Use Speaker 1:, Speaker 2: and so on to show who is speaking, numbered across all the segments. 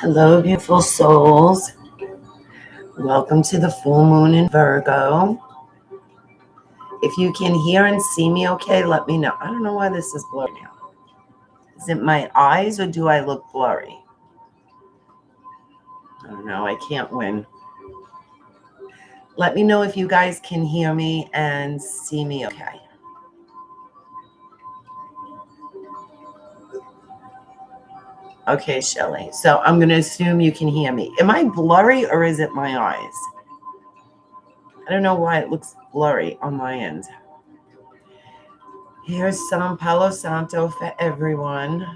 Speaker 1: Hello, beautiful souls. Welcome to the full moon in Virgo. If you can hear and see me okay, let me know. I don't know why this is blurry now. Is it my eyes or do I look blurry? I don't know. I can't win. Let me know if you guys can hear me and see me okay. Okay, Shelly. So I'm going to assume you can hear me. Am I blurry or is it my eyes? I don't know why it looks blurry on my end. Here's some Palo Santo for everyone.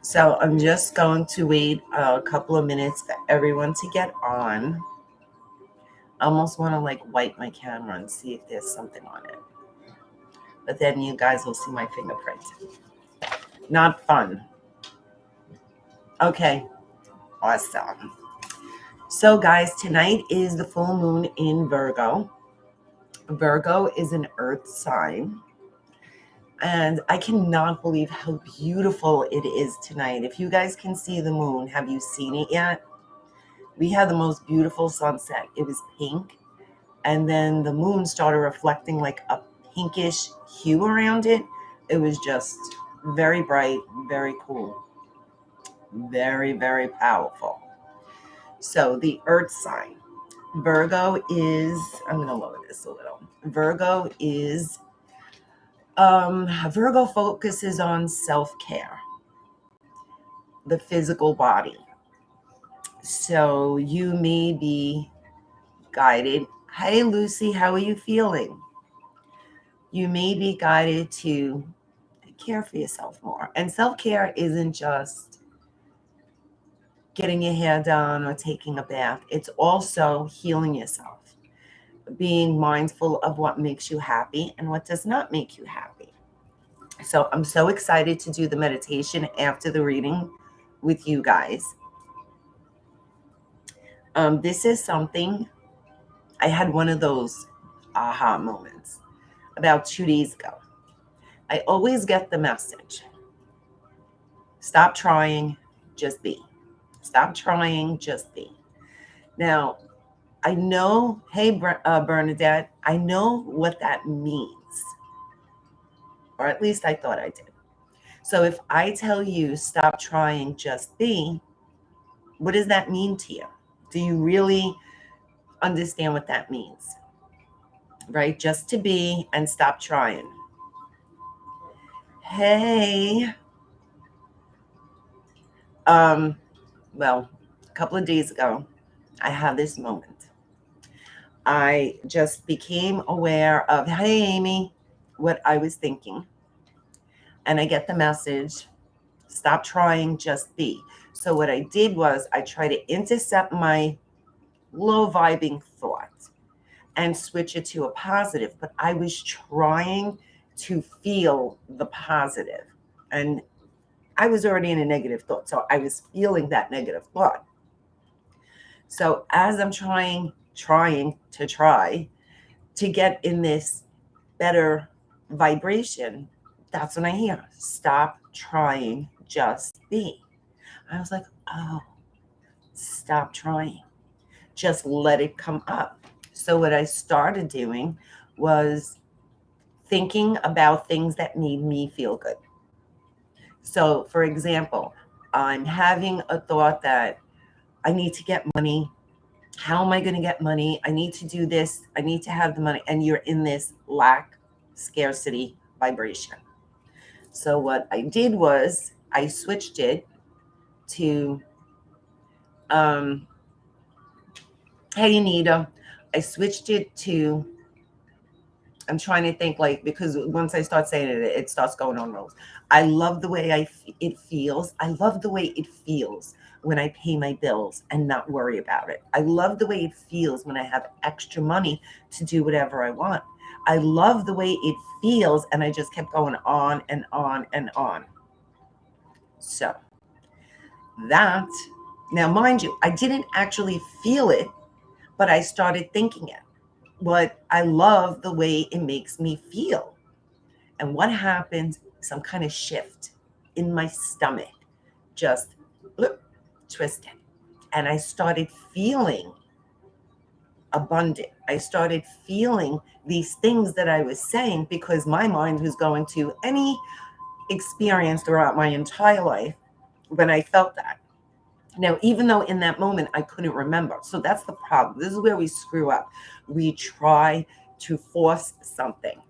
Speaker 1: So I'm just going to wait a couple of minutes for everyone to get on. I almost want to wipe my camera and see if there's something on it. But then you guys will see my fingerprint. Not fun. Okay, awesome. So guys, tonight is the full moon in Virgo. Virgo is an earth sign. And I cannot believe how beautiful it is tonight. If you guys can see the moon, have you seen it yet? We had the most beautiful sunset. It was pink. And then the moon started reflecting like a pinkish hue around it. It was just very bright, very cool, very, very powerful. So the earth sign, Virgo is, I'm going to lower this a little. Virgo focuses on self-care, the physical body. So you may be guided. Hey, Lucy, how are you feeling? You may be guided to care for yourself more. And self-care isn't just getting your hair done or taking a bath. It's also healing yourself, being mindful of what makes you happy and what does not make you happy. So I'm so excited to do the meditation after the reading with you guys. This is something, I had one of those aha moments about 2 days ago. I always get the message. Stop trying, just be. Stop trying, just be. Now, I know, hey, Bernadette, I know what that means. Or at least I thought I did. So if I tell you stop trying, just be, what does that mean to you? Do you really understand what that means? Right? Just to be and stop trying. Hey. Well, a couple of days ago, I had this moment. I just became aware of, hey, Amy, what I was thinking. And I get the message, stop trying, just be. So what I did was I tried to intercept my low vibing thought and switch it to a positive. But I was trying to feel the positive. And I was already in a negative thought. So I was feeling that negative thought. So as I'm trying to get in this better vibration, that's when I hear, stop trying, just be. I was like, oh, stop trying. Just let it come up. So what I started doing was thinking about things that made me feel good. So for example, I'm having a thought that I need to get money. How am I going to get money? I need to do this. I need to have the money. And you're in this lack, scarcity vibration. So what I did was I switched it to, hey, Anita, I switched it to, I'm trying to think because once I start saying it, it starts going on rolls. I love the way it feels. I love the way it feels when I pay my bills and not worry about it. I love the way it feels when I have extra money to do whatever I want. I love the way it feels, and I just kept going on and on and on. So that, now mind you, I didn't actually feel it, but I started thinking it. But I love the way it makes me feel. And what happens, some kind of shift in my stomach. just twisted. And I started feeling abundant. I started feeling these things that I was saying because my mind was going to any experience throughout my entire life when I felt that. Now, even though in that moment I couldn't remember. So that's the problem. This is where we screw up. We try to force something,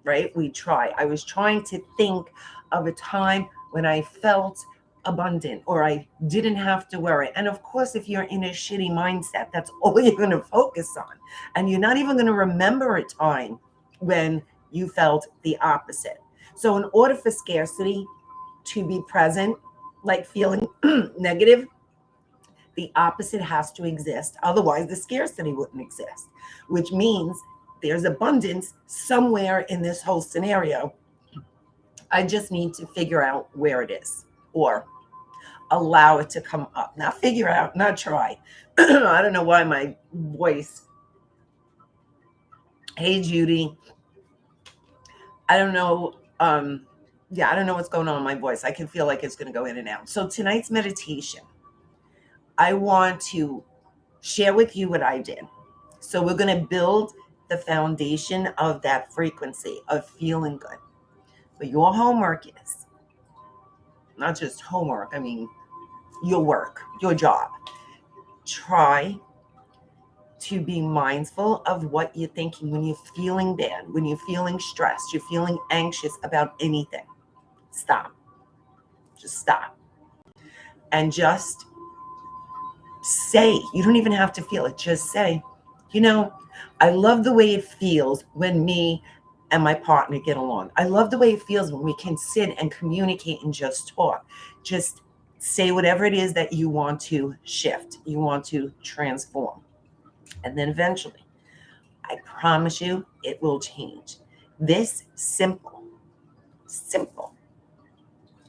Speaker 1: right? We try. I was trying to think of a time when I felt abundant or I didn't have to worry. And of course, if you're in a shitty mindset, that's all you're going to focus on. And you're not even going to remember a time when you felt the opposite. So in order for scarcity to be present, like feeling negative, the opposite has to exist. Otherwise, the scarcity wouldn't exist, which means there's abundance somewhere in this whole scenario. I just need to figure out where it is or allow it to come up. Not figure out, not try. I don't know why my voice. Hey, Judy. I don't know. I don't know what's going on with my voice. I can feel like it's going to go in and out. So tonight's meditation, I want to share with you what I did. So we're going to build the foundation of that frequency of feeling good. But your homework is not just homework. I mean, your work, your job. Try to be mindful of what you're thinking when you're feeling bad, when you're feeling stressed, you're feeling anxious about anything. Stop. Just stop. And just say, you don't even have to feel it. Just say, I love the way it feels when me and my partner get along. I love the way it feels when we can sit and communicate and just talk. Just say whatever it is that you want to shift, you want to transform. And then eventually, I promise you, it will change. This simple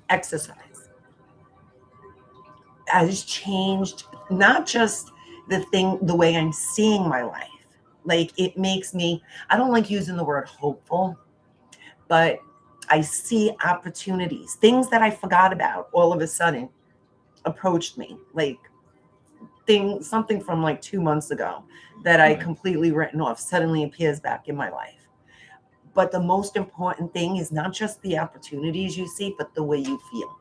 Speaker 1: exercise has changed not just the way I'm seeing my life. Like it makes me, I don't like using the word hopeful, but I see opportunities, things that I forgot about all of a sudden approached me. Like something from like 2 months ago that I completely written off suddenly appears back in my life. But the most important thing is not just the opportunities you see, but the way you feel.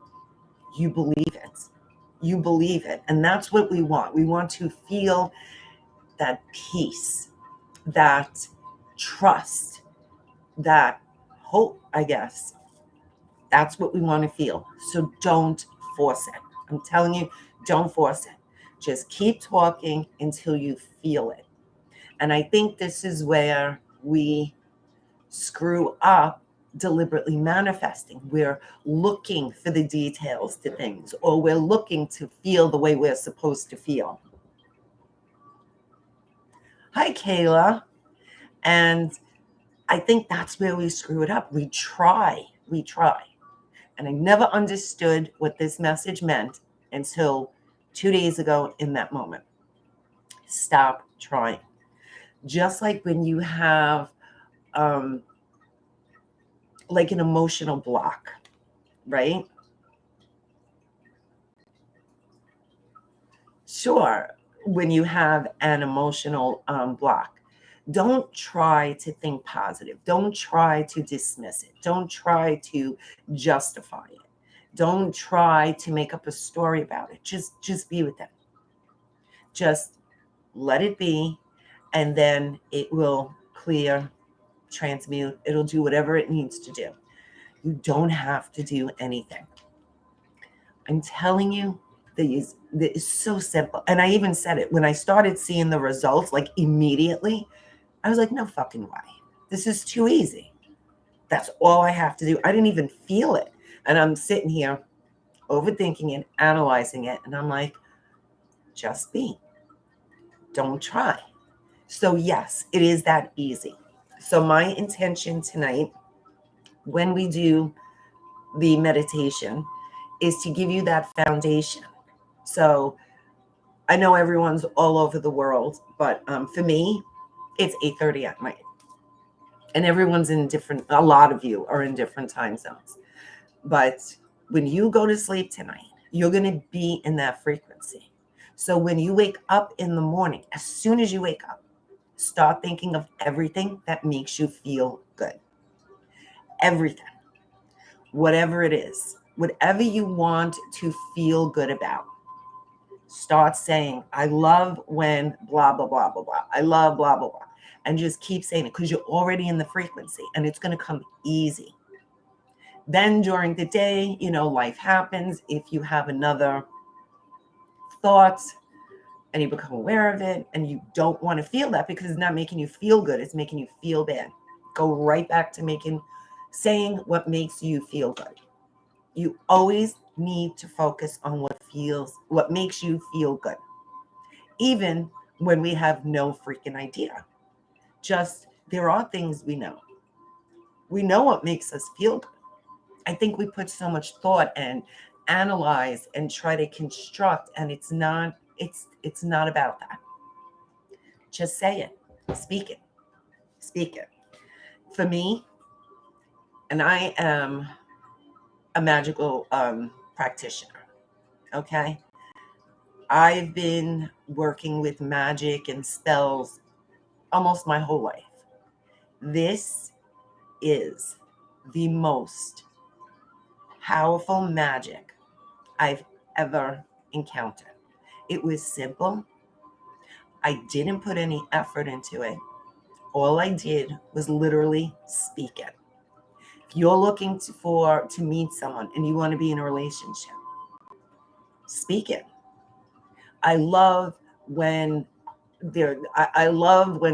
Speaker 1: You believe it. You believe it. And that's what we want. We want to feel that peace, that trust, that hope, I guess. That's what we want to feel. So don't force it. I'm telling you, don't force it. Just keep talking until you feel it. And I think this is where we screw up deliberately manifesting. We're looking for the details to things, or we're looking to feel the way we're supposed to feel. Hi, Kayla. And I think that's where we screw it up. We try. And I never understood what this message meant until 2 days ago in that moment. Stop trying. Just like when you have like an emotional block, right? Sure, when you have an emotional block, don't try to think positive. Don't try to dismiss it. Don't try to justify it. Don't try to make up a story about it. Just be with it. Just let it be, and then it will clear, transmute. It'll do whatever it needs to do. You don't have to do anything. I'm telling you, this is so simple. And I even said it when I started seeing the results, like immediately, I was like, no fucking way. This is too easy. That's all I have to do. I didn't even feel it. And I'm sitting here overthinking it, analyzing it. And I'm like, just be. Don't try. So yes, it is that easy. So my intention tonight, when we do the meditation, is to give you that foundation. So I know everyone's all over the world, but for me, it's 8:30 at night. And everyone's a lot of you are in different time zones. But when you go to sleep tonight, you're going to be in that frequency. So when you wake up in the morning, as soon as you wake up, start thinking of everything that makes you feel good. Everything. Whatever it is, whatever you want to feel good about. Start saying, I love when blah, blah, blah, blah, blah. I love blah, blah, blah. And just keep saying it because you're already in the frequency and it's going to come easy. Then during the day, life happens. If you have another thought and you become aware of it and you don't want to feel that because it's not making you feel good, it's making you feel bad. Go right back to saying what makes you feel good. You always need to focus on what makes you feel good. Even when we have no freaking idea. Just, there are things we know. We know what makes us feel good. I think we put so much thought and analyze and try to construct, and it's not about that. Just say it. Speak it. Speak it. For me, and I am a magical practitioner, okay? I've been working with magic and spells almost my whole life. This is the most powerful magic I've ever encountered. It was simple. I didn't put any effort into it. All I did was literally speak it. If you're looking to meet someone and you want to be in a relationship, speak it. I love when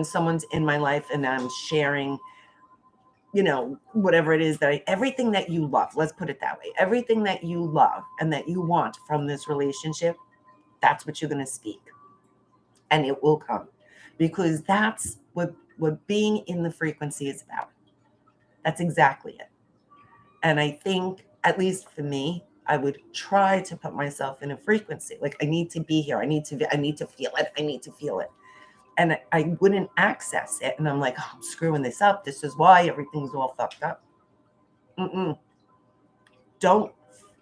Speaker 1: someone's in my life and I'm sharing, whatever it is everything that you love, let's put it that way, everything that you love and that you want from this relationship, that's what you're going to speak. And it will come, because that's what being in the frequency is about. That's exactly it. And I think, at least for me, I would try to put myself in a frequency. Like, I need to be here. I need to feel it. I need to feel it. And I wouldn't access it. And I'm like, I'm screwing this up. This is why everything's all fucked up. Don't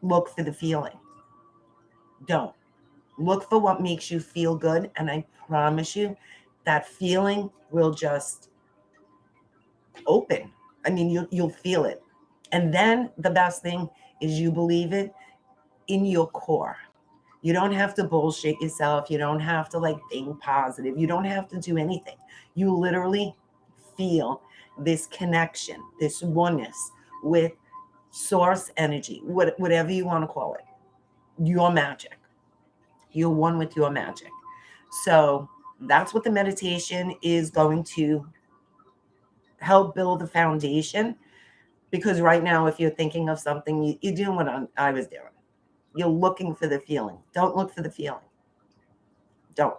Speaker 1: look for the feeling. Don't. Look for what makes you feel good. And I promise you, that feeling will just open. I mean, you'll feel it. And then the best thing is you believe it in your core. You don't have to bullshit yourself. You don't have to think positive. You don't have to do anything. You literally feel this connection, this oneness with source energy, whatever you want to call it, your magic. You're one with your magic. So that's what the meditation is going to help build the foundation. Because right now, if you're thinking of something, you're doing what I was doing. You're looking for the feeling. Don't look for the feeling. Don't.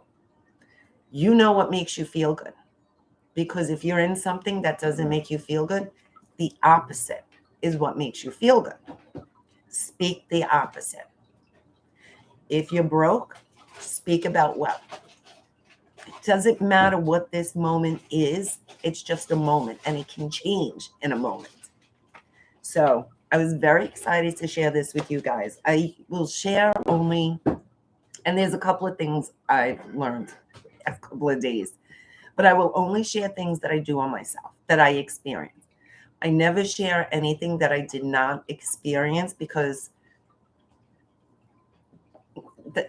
Speaker 1: You know what makes you feel good. Because if you're in something that doesn't make you feel good, the opposite is what makes you feel good. Speak the opposite. If you're broke, speak about wealth. It doesn't matter what this moment is. It's just a moment, and it can change in a moment. So I was very excited to share this with you guys. I will share only, and there's a couple of things I've learned a couple of days, but I will only share things that I do on myself, that I experience. I never share anything that I did not experience, because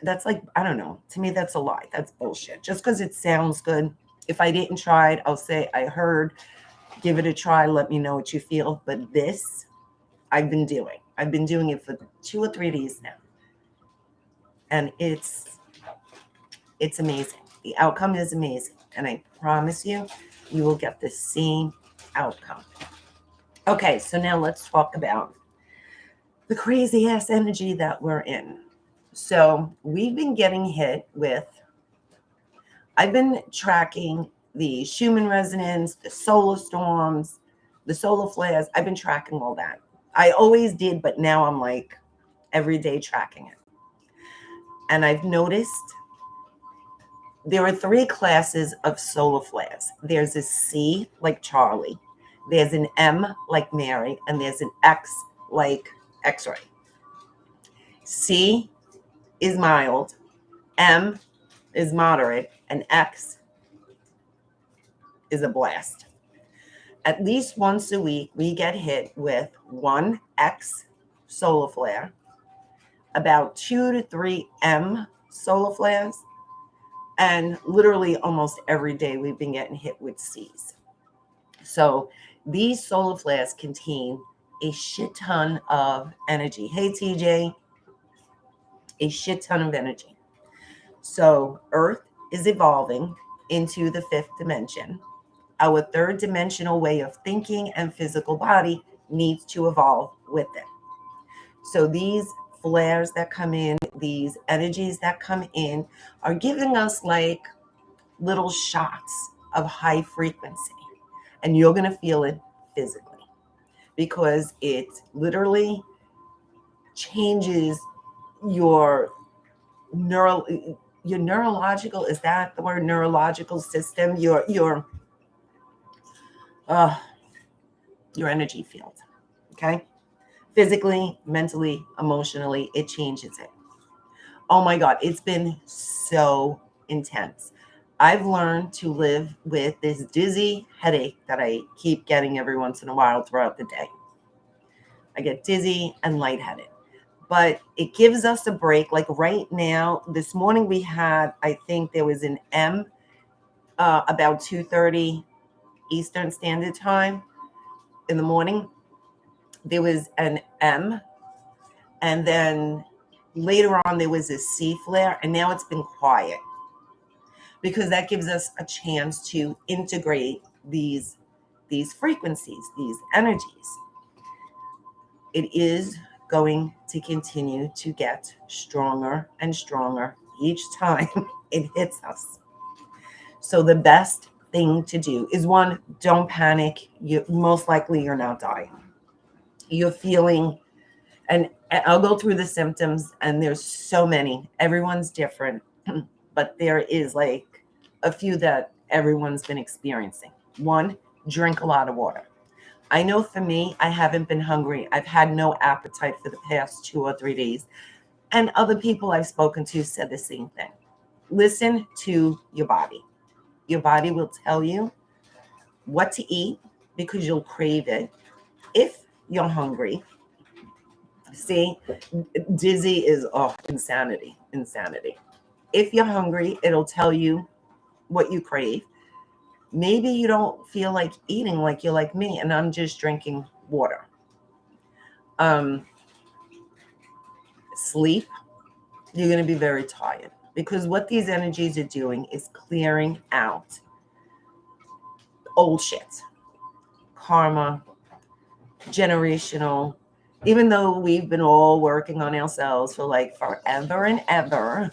Speaker 1: that's I don't know. To me, that's a lie. That's bullshit. Just because it sounds good. If I didn't try it, I'll say I heard, give it a try. Let me know what you feel. But this, I've been doing it for 2 or 3 days now. And it's amazing. The outcome is amazing. And I promise you, you will get the same outcome. Okay, so now let's talk about the crazy ass energy that we're in. So we've been getting hit with, I've been tracking the Schumann resonance, the solar storms, the solar flares. I've been tracking all that. I always did, but now I'm every day tracking it. And I've noticed there are 3 classes of solar flares. There's a C like Charlie, there's an M like Mary, and there's an X like X-ray. C is mild, M is moderate, and X is a blast. At least once a week, we get hit with one X solar flare, about 2 to 3 M solar flares, and literally almost every day we've been getting hit with C's. So these solar flares contain a shit ton of energy. Hey, TJ, a shit ton of energy. So Earth is evolving into the fifth dimension. Our third dimensional way of thinking and physical body needs to evolve with it. So these flares that come in, these energies that come in, are giving us like little shots of high frequency. And you're going to feel it physically because it literally changes your neurological, is that the word, neurological system, your energy field. Okay. Physically, mentally, emotionally, it changes it. Oh my God, it's been so intense. I've learned to live with this dizzy headache that I keep getting every once in a while throughout the day. I get dizzy and lightheaded, but it gives us a break. Like right now, this morning we had, I think there was an M about 2:30 Eastern Standard Time in the morning. There was an M, and then later on there was a C flare, and now it's been quiet because that gives us a chance to integrate these frequencies, these energies. It is going to continue to get stronger and stronger each time it hits us. So the best thing to do is, one, don't panic. You most likely you're not dying. You're feeling, and I'll go through the symptoms, and there's so many. Everyone's different, but there is like a few that everyone's been experiencing. One, drink a lot of water. I know for me, I haven't been hungry. I've had no appetite for the past 2 or 3 days. And other people I've spoken to said the same thing. Listen to your body. Your body will tell you what to eat because you'll crave it if you're hungry. See, dizzy is insanity. If you're hungry, it'll tell you what you crave. Maybe you don't feel like eating like you're like me, and I'm just drinking water. Sleep, you're going to be very tired because what these energies are doing is clearing out old shit, karma, generational. Even though we've been all working on ourselves for like forever and ever,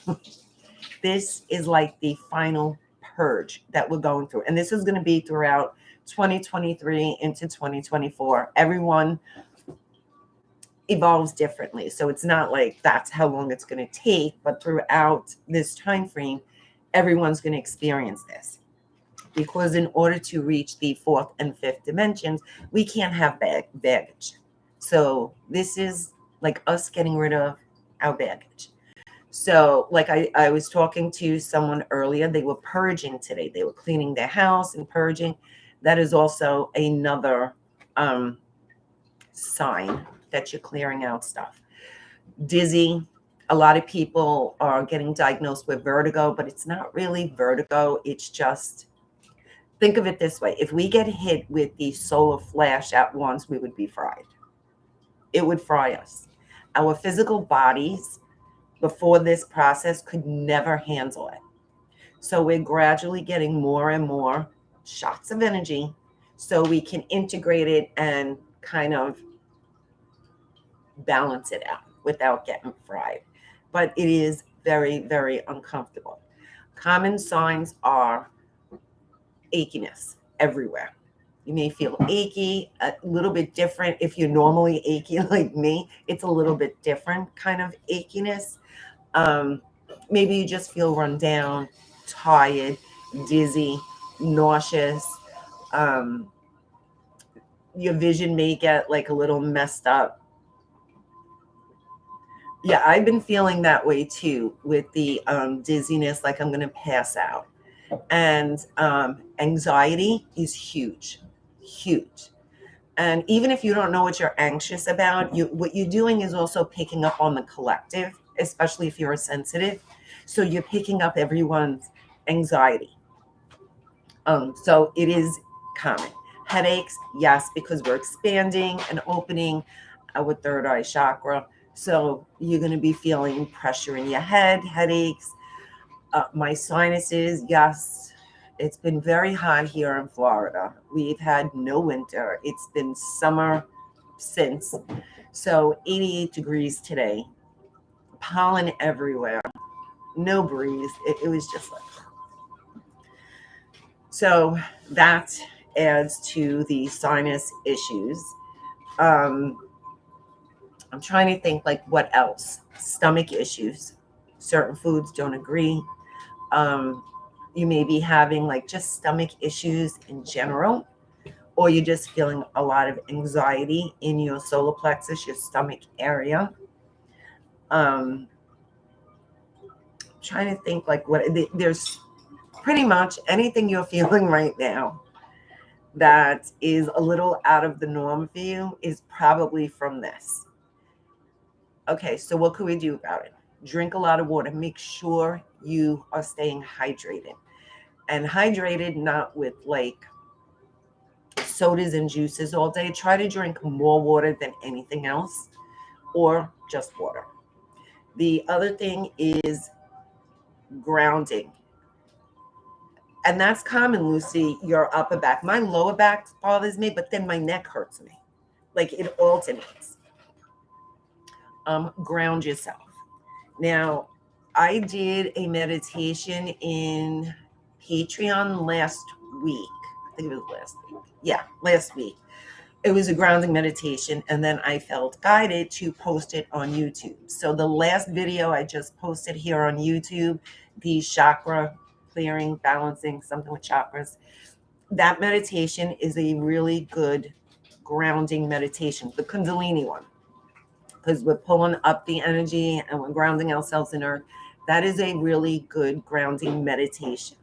Speaker 1: this is like the final purge that we're going through. And this is going to be throughout 2023 into 2024. Everyone evolves differently. So it's not like that's how long it's going to take, but throughout this time frame, everyone's going to experience this. Because in order to reach the fourth and fifth dimensions, we can't have baggage. So this is like us getting rid of our baggage. So like I was talking to someone earlier, they were purging today. They were cleaning their house and purging. That is also another sign that you're clearing out stuff. Dizzy. A lot of people are getting diagnosed with vertigo, but it's not really vertigo. It's just, think of it this way. If we get hit with the solar flash at once, we would be fried. It would fry us. Our physical bodies before this process could never handle it. So we're gradually getting more and more shots of energy so we can integrate it and kind of balance it out without getting fried. But it is very, very uncomfortable. Common signs are achiness everywhere. You may feel achy, a little bit different. If you're normally achy like me, it's a little bit different kind of achiness. Maybe you just feel run down, tired, dizzy, nauseous. Your vision may get like a little messed up. Yeah, I've been feeling that way too, with the dizziness, like I'm going to pass out. And anxiety is huge, huge. And even if you don't know what you're anxious about, what you're doing is also picking up on the collective, especially if you're a sensitive. So you're picking up everyone's anxiety. So it is common. Headaches, yes, because we're expanding and opening our third eye chakra. So you're going to be feeling pressure in your head, headaches. My sinuses, yes, it's been very hot here in Florida. We've had no winter. It's been summer since. So 88 degrees today, pollen everywhere, no breeze. It was just like, so that adds to the sinus issues. Um, I'm trying to think like what else. Stomach issues. Certain foods don't agree. Um, you may be having like just stomach issues in general, or you're just feeling a lot of anxiety in your solar plexus, your stomach area. Um, trying to think like what there's pretty much anything you're feeling right now that is a little out of the norm for you is probably from this. Okay, so what can we do about it? Drink a lot of water. Make sure you are staying hydrated. And hydrated not with like sodas and juices all day. Try to drink more water than anything else, or just water. The other thing is grounding. And that's common, Lucy, your upper back. My lower back bothers me, but then my neck hurts me. Like it alternates. Ground yourself. Now, I did a meditation in Patreon last week. I think it was last week. Yeah, last week. It was a grounding meditation, and then I felt guided to post it on YouTube. So the last video I just posted here on YouTube, the chakra clearing, balancing, something with chakras, that meditation is a really good grounding meditation, the Kundalini one, because we're pulling up the energy and we're grounding ourselves in earth. That is a really good grounding meditation.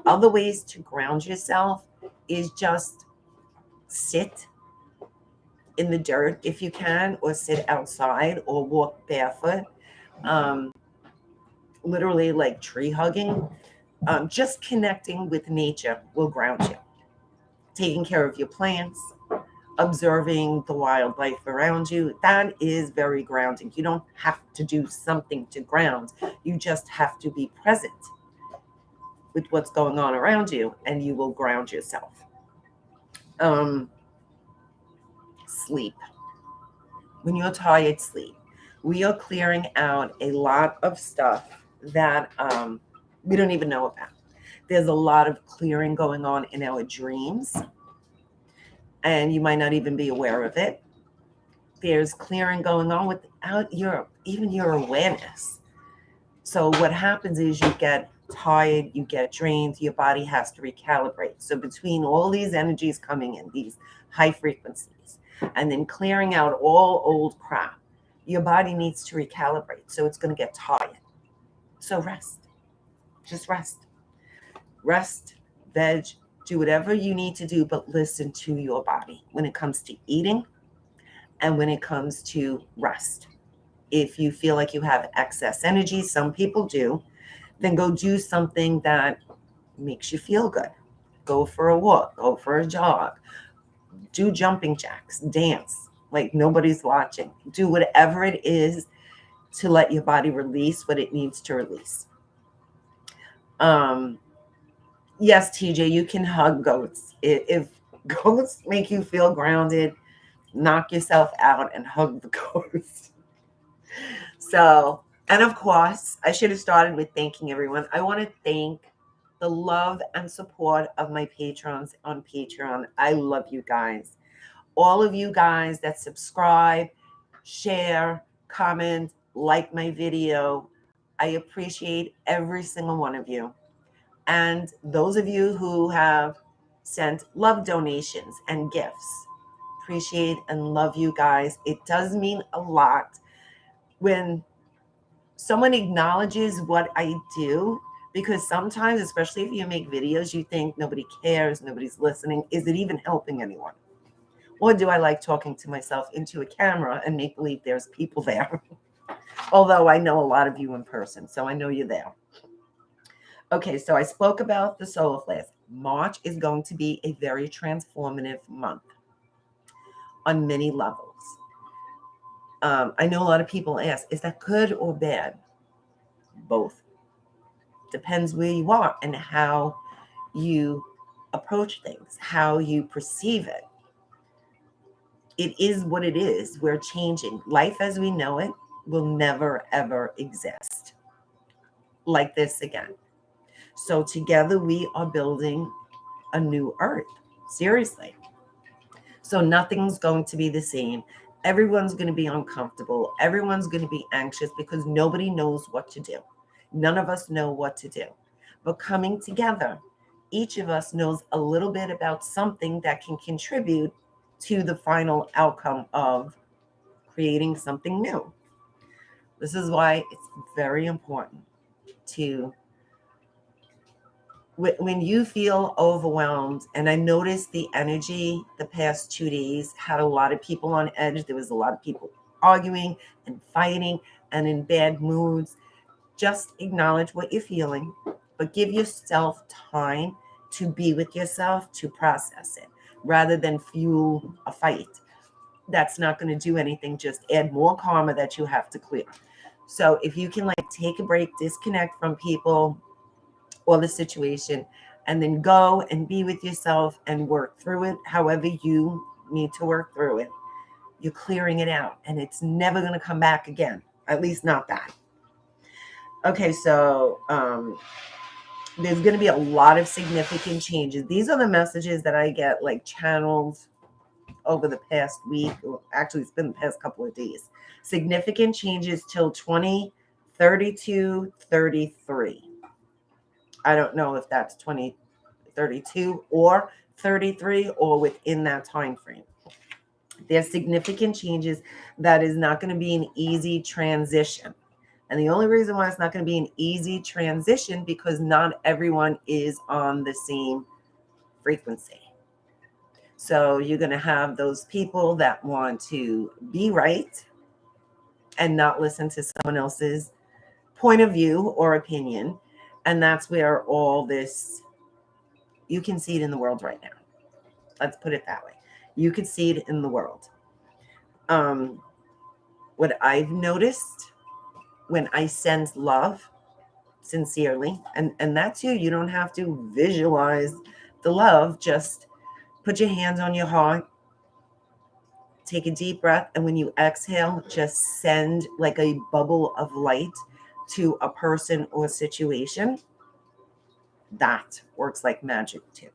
Speaker 1: Other ways to ground yourself is just sit in the dirt if you can, or sit outside, or walk barefoot. Literally like tree hugging. Just connecting with nature will ground you. Taking care of your plants, observing the wildlife around you, that is very grounding. You don't have to do something to ground. You just have to be present with what's going on around you, and you will ground yourself. Sleep. When you're tired, sleep. We are clearing out a lot of stuff that we don't even know about. There's a lot of clearing going on in our dreams, and you might not even be aware of it. There's clearing going on without even your awareness. So what happens is you get tired, you get drained, your body has to recalibrate. So between all these energies coming in, these high frequencies, and then clearing out all old crap, your body needs to recalibrate. So it's going to get tired. So rest. Just rest. Rest, veg, do whatever you need to do, but listen to your body when it comes to eating and when it comes to rest. If you feel like you have excess energy, some people do, then go do something that makes you feel good. Go for a walk, go for a jog, do jumping jacks, dance like nobody's watching. Do whatever it is to let your body release what it needs to release. Yes, TJ, you can hug goats. If goats make you feel grounded, knock yourself out and hug the goats. So, and of course, I should have started with thanking everyone. I want to thank the love and support of my patrons on Patreon. I love you guys. All of you guys that subscribe, share, comment, like my video. I appreciate every single one of you. And those of you who have sent love donations and gifts, appreciate and love you guys. It does mean a lot when someone acknowledges what I do, because sometimes, especially if you make videos, you think nobody cares, nobody's listening. Is it even helping anyone? Or do I like talking to myself into a camera and make believe there's people there? Although I know a lot of you in person, so I know you're there. Okay, so I spoke about the solar flares. March is going to be a very transformative month on many levels. I know a lot of people ask, is that good or bad? Both. Depends where you are and how you approach things, how you perceive it. It is what it is. We're changing. Life as we know it will never, ever exist like this again. So together we are building a new earth. Seriously. So nothing's going to be the same. Everyone's going to be uncomfortable. Everyone's going to be anxious because nobody knows what to do. None of us know what to do. But coming together, each of us knows a little bit about something that can contribute to the final outcome of creating something new. This is why it's very important to, when you feel overwhelmed, and I noticed the energy the past 2 days had a lot of people on edge. There was a lot of people arguing and fighting and in bad moods. Just acknowledge what you're feeling, but give yourself time to be with yourself, to process it, rather than fuel a fight. That's not going to do anything, just add more karma that you have to clear. So if you can like take a break, disconnect from people or the situation, and then go and be with yourself and work through it however you need to work through it, you're clearing it out and it's never going to come back again, at least not that. Okay, so there's going to be a lot of significant changes. These are the messages that I get like channeled over the past week. Actually, it's been the past couple of days. Significant changes till 2032, 33. I don't know if that's 2032 or 33 or within that time frame. There's significant changes that is not going to be an easy transition. And the only reason why it's not going to be an easy transition because not everyone is on the same frequency. So you're going to have those people that want to be right and not listen to someone else's point of view or opinion. And that's where all this, you can see it in the world right now. Let's put it that way. You can see it in the world. What I've noticed when I send love sincerely, and that's you. You don't have to visualize the love. Just put your hands on your heart, take a deep breath, and when you exhale, just send like a bubble of light to a person or situation. That works like magic too.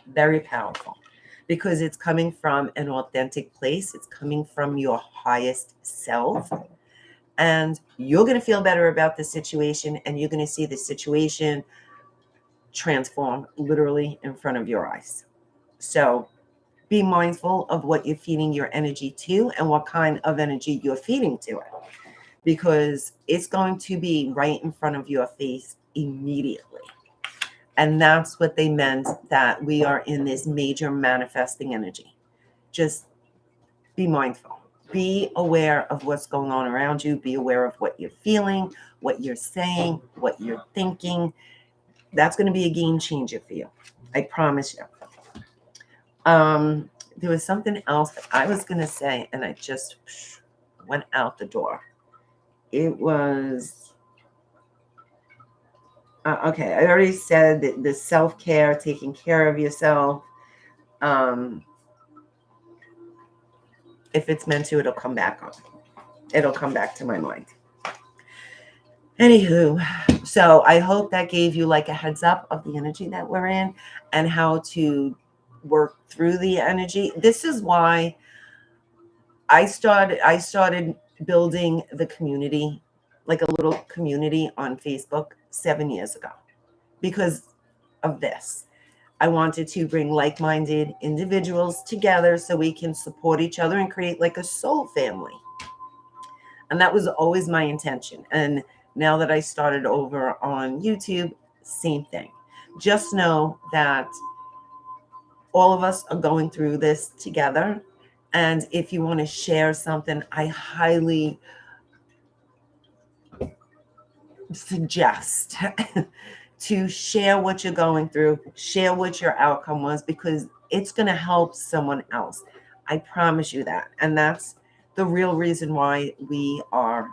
Speaker 1: Very powerful because it's coming from an authentic place. It's coming from your highest self. And you're going to feel better about the situation, and you're going to see the situation transform literally in front of your eyes. So be mindful of what you're feeding your energy to and what kind of energy you're feeding to it, because it's going to be right in front of your face immediately. And that's what they meant, that we are in this major manifesting energy. Just be mindful. Be aware of what's going on around you. Be aware of what you're feeling, what you're saying, what you're thinking. That's going to be a game changer for you. I promise you. There was something else that I was going to say, and I just went out the door. It was... okay, I already said that the self-care, taking care of yourself. If it's meant to, it'll come back on. It'll come back to my mind. Anywho, so I hope that gave you like a heads up of the energy that we're in and how to work through the energy. This is why I started building the community, like a little community on Facebook 7 years ago, because of this. I wanted to bring like-minded individuals together so we can support each other and create like a soul family. And that was always my intention. And now that I started over on YouTube, same thing. Just know that all of us are going through this together. And if you want to share something, I highly suggest to share what you're going through, share what your outcome was, because it's going to help someone else. I promise you that. And that's the real reason why we are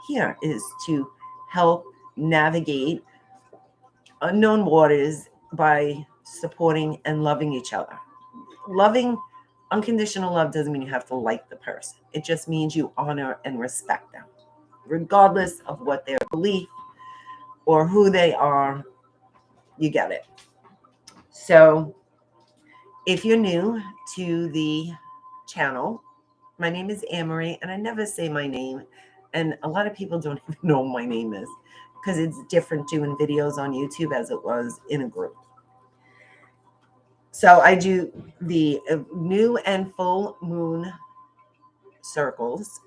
Speaker 1: here, is to help navigate unknown waters by supporting and loving each other. Loving, unconditional love doesn't mean you have to like the person. It just means you honor and respect them, regardless of what their belief or who they are. You get it. So if you're new to the channel, my name is Amory, and I never say my name. And a lot of people don't even know what my name is, because it's different doing videos on YouTube as it was in a group. So I do the new and full moon circles.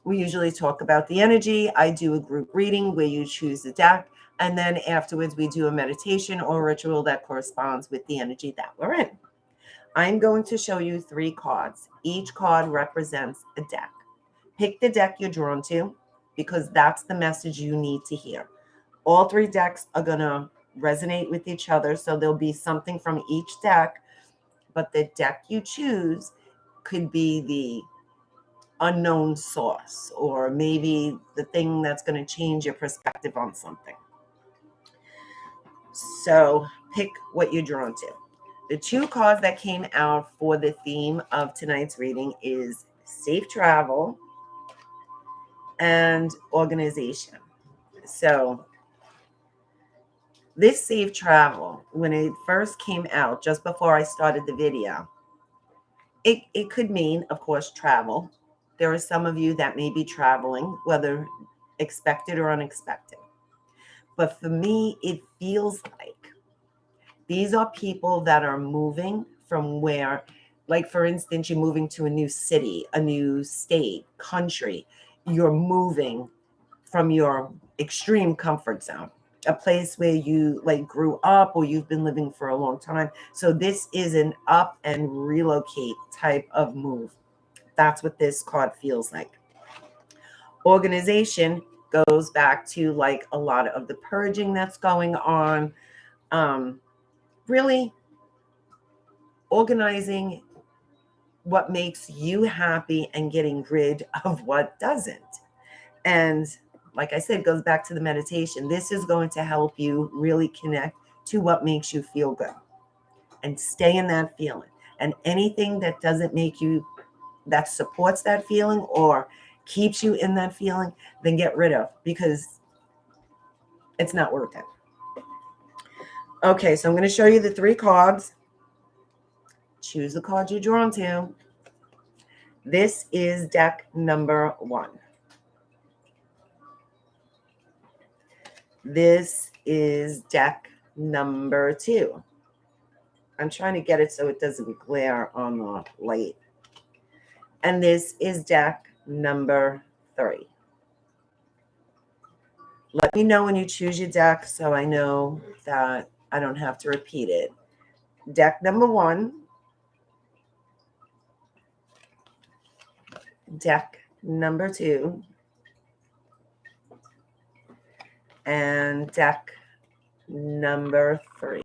Speaker 1: We usually talk about the energy. I do a group reading where you choose the deck. And then afterwards, we do a meditation or ritual that corresponds with the energy that we're in. I'm going to show you 3 cards. Each card represents a deck. Pick the deck you're drawn to, because that's the message you need to hear. All 3 decks are going to resonate with each other. So there'll be something from each deck, but the deck you choose could be the unknown source, or maybe the thing that's going to change your perspective on something. So pick what you're drawn to. The 2 cards that came out for the theme of tonight's reading is safe travel and organization. So this safe travel, when it first came out, just before I started the video, it could mean, of course, travel. There are some of you that may be traveling, whether expected or unexpected. But for me, it feels like these are people that are moving from where, like, for instance, you're moving to a new city, a new state, country. You're moving from your extreme comfort zone, a place where you like grew up or you've been living for a long time. So this is an up and relocate type of move. That's what this card feels like. Organization goes back to like a lot of the purging that's going on. Really organizing what makes you happy and getting rid of what doesn't. And like I said, it goes back to the meditation. This is going to help you really connect to what makes you feel good and stay in that feeling. And anything that doesn't make you, that supports that feeling or keeps you in that feeling, then get rid of, because it's not worth it. Okay, so I'm going to show you the 3 cards. Choose the card you're drawn to. This is deck number 1. This is deck number 2. I'm trying to get it so it doesn't glare on the light. And this is deck number 3. Let me know when you choose your deck so I know that I don't have to repeat it. Deck number 1. Deck number 2. And deck number 3.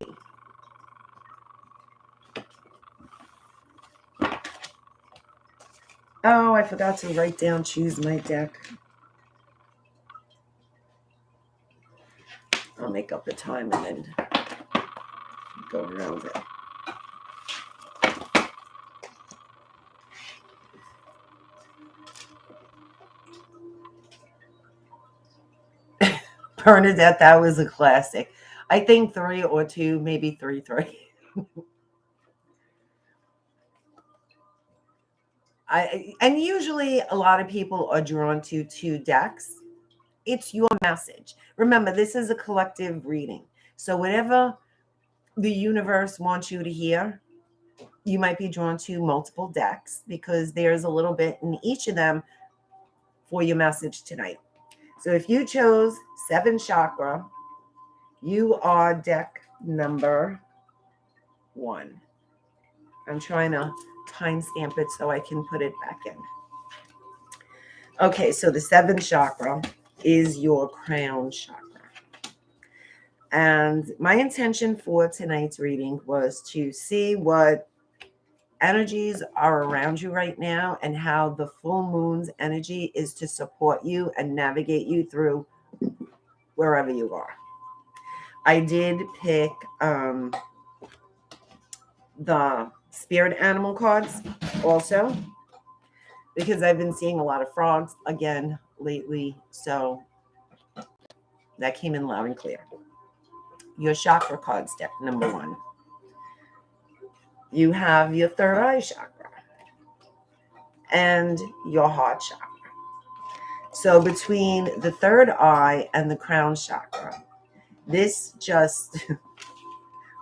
Speaker 1: Oh, I forgot to write down choose my deck. I'll make up the time and then go around it. Bernadette, that was a classic. I think 3 or 2, maybe 3. And usually a lot of people are drawn to 2 decks. It's your message. Remember, this is a collective reading. So whatever the universe wants you to hear, you might be drawn to multiple decks, because there's a little bit in each of them for your message tonight. So if you chose 7 chakra, you are deck number 1. I'm trying to timestamp it so I can put it back in. Okay, so the 7th chakra is your crown chakra. And my intention for tonight's reading was to see what energies are around you right now and how the full moon's energy is to support you and navigate you through wherever you are. I did pick the spirit animal cards also, because I've been seeing a lot of frogs again lately. So that came in loud and clear. Your chakra cards, deck number 1. You have your third eye chakra and your heart chakra. So between the third eye and the crown chakra, this just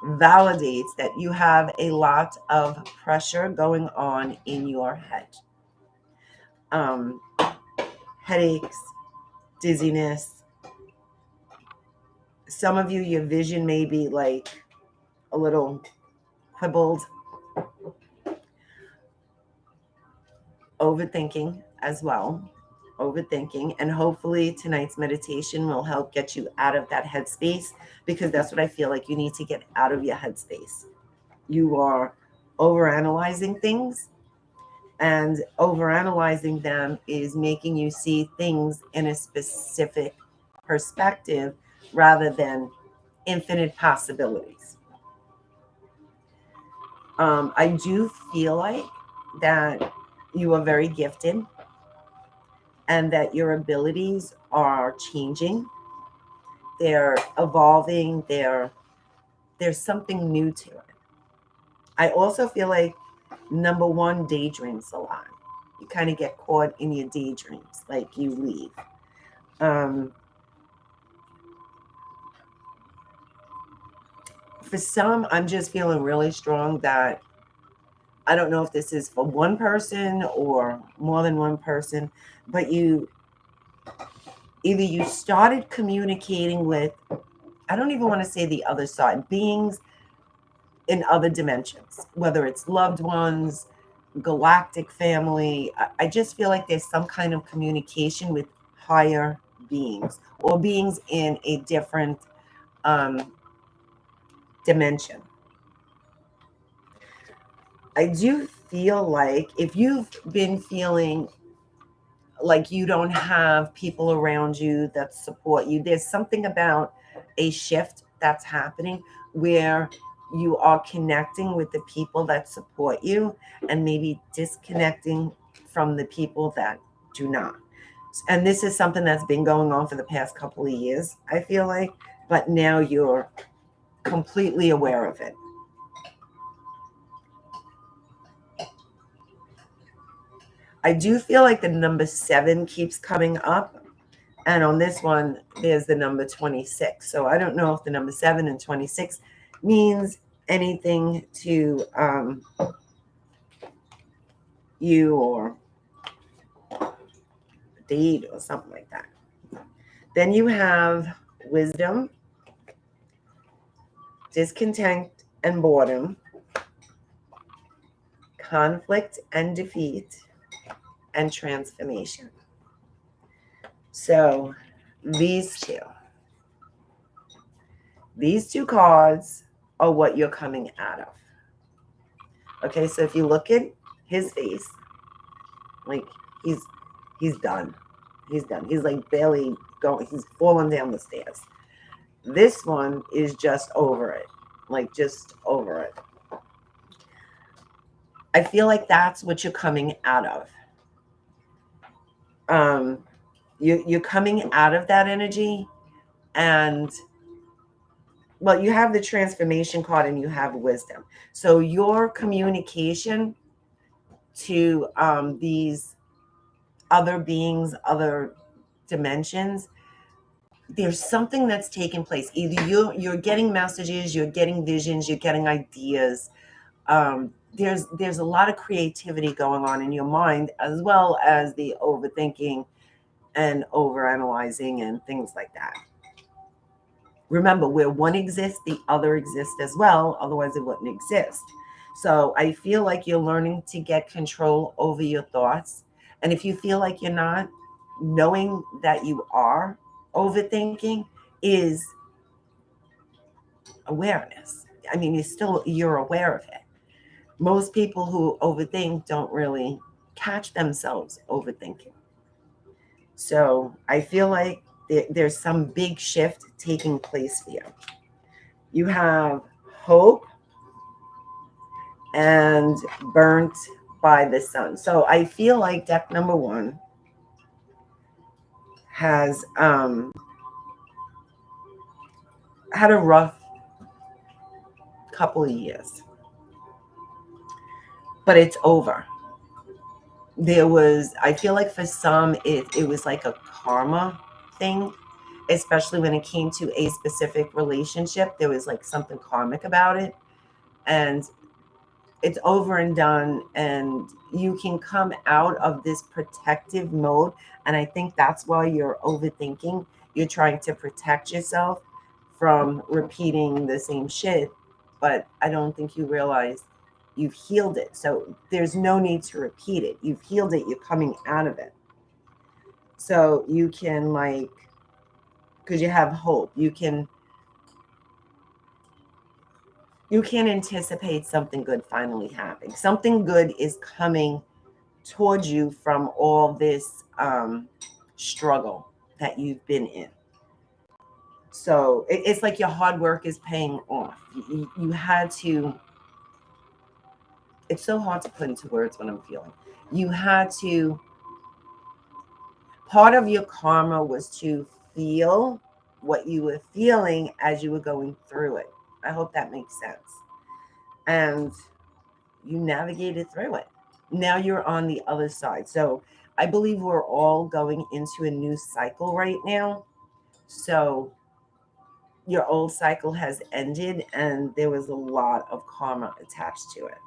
Speaker 1: validates that you have a lot of pressure going on in your head. Headaches, dizziness. Some of you, your vision may be like a little quibbled. Overthinking as well. Overthinking. And hopefully tonight's meditation will help get you out of that headspace, because that's what I feel like you need to get out of your headspace. You are overanalyzing things, and overanalyzing them is making you see things in a specific perspective rather than infinite possibilities. I do feel like that you are very gifted and that your abilities are changing. They're evolving. There's something new to it. I also feel like number 1 daydreams a lot. You kind of get caught in your daydreams, like you leave. For some, I'm just feeling really strong that I don't know if this is for one person or more than one person, but you started communicating with, I don't even want to say the other side, beings in other dimensions, whether it's loved ones, galactic family. I just feel like there's some kind of communication with higher beings or beings in a different dimension. I do feel like if you've been feeling like you don't have people around you that support you, there's something about a shift that's happening where you are connecting with the people that support you and maybe disconnecting from the people that do not. And this is something that's been going on for the past couple of years, I feel like, but now you're completely aware of it. I do feel like the number 7 keeps coming up. And on this one, there's the number 26. So I don't know if the number 7 and 26 means anything to you or date or something like that. Then you have wisdom, discontent and boredom, conflict and defeat, and transformation. So these two cards are what you're coming out of. Okay, so if you look at his face, like he's done. He's done. He's like barely going. He's falling down the stairs. This one is just over it. Like just over it. I feel like that's what you're coming out of. You're coming out of that energy, and well, you have the transformation card and you have wisdom. So your communication to these other beings, other dimensions, there's something that's taking place. Either you're getting messages, you're getting visions, you're getting ideas. There's a lot of creativity going on in your mind, as well as the overthinking and overanalyzing and things like that. Remember, where one exists, the other exists as well. Otherwise, it wouldn't exist. So I feel like you're learning to get control over your thoughts. And if you feel like you're not, knowing that you are overthinking is awareness. I mean, you're aware of it. Most people who overthink don't really catch themselves overthinking. So I feel like there's some big shift taking place for you. You have hope and burnt by the sun. So I feel like deck number 1 has had a rough couple of years, but it's over. I feel like for some, it was like a karma thing, especially when it came to a specific relationship. There was like something karmic about it, and it's over and done, and you can come out of this protective mode. And I think that's why you're overthinking. You're trying to protect yourself from repeating the same shit, but I don't think you realize you've healed it. So there's no need to repeat it. You've healed it. You're coming out of it. So you can, like, because you have hope, you can anticipate something good finally happening. Something good is coming towards you from all this struggle that you've been in. So it's like your hard work is paying off. You had to, it's so hard to put into words what I'm feeling. You had to, part of your karma was to feel what you were feeling as you were going through it. I hope that makes sense. And you navigated through it. Now you're on the other side. So I believe we're all going into a new cycle right now. So your old cycle has ended, and there was a lot of karma attached to it.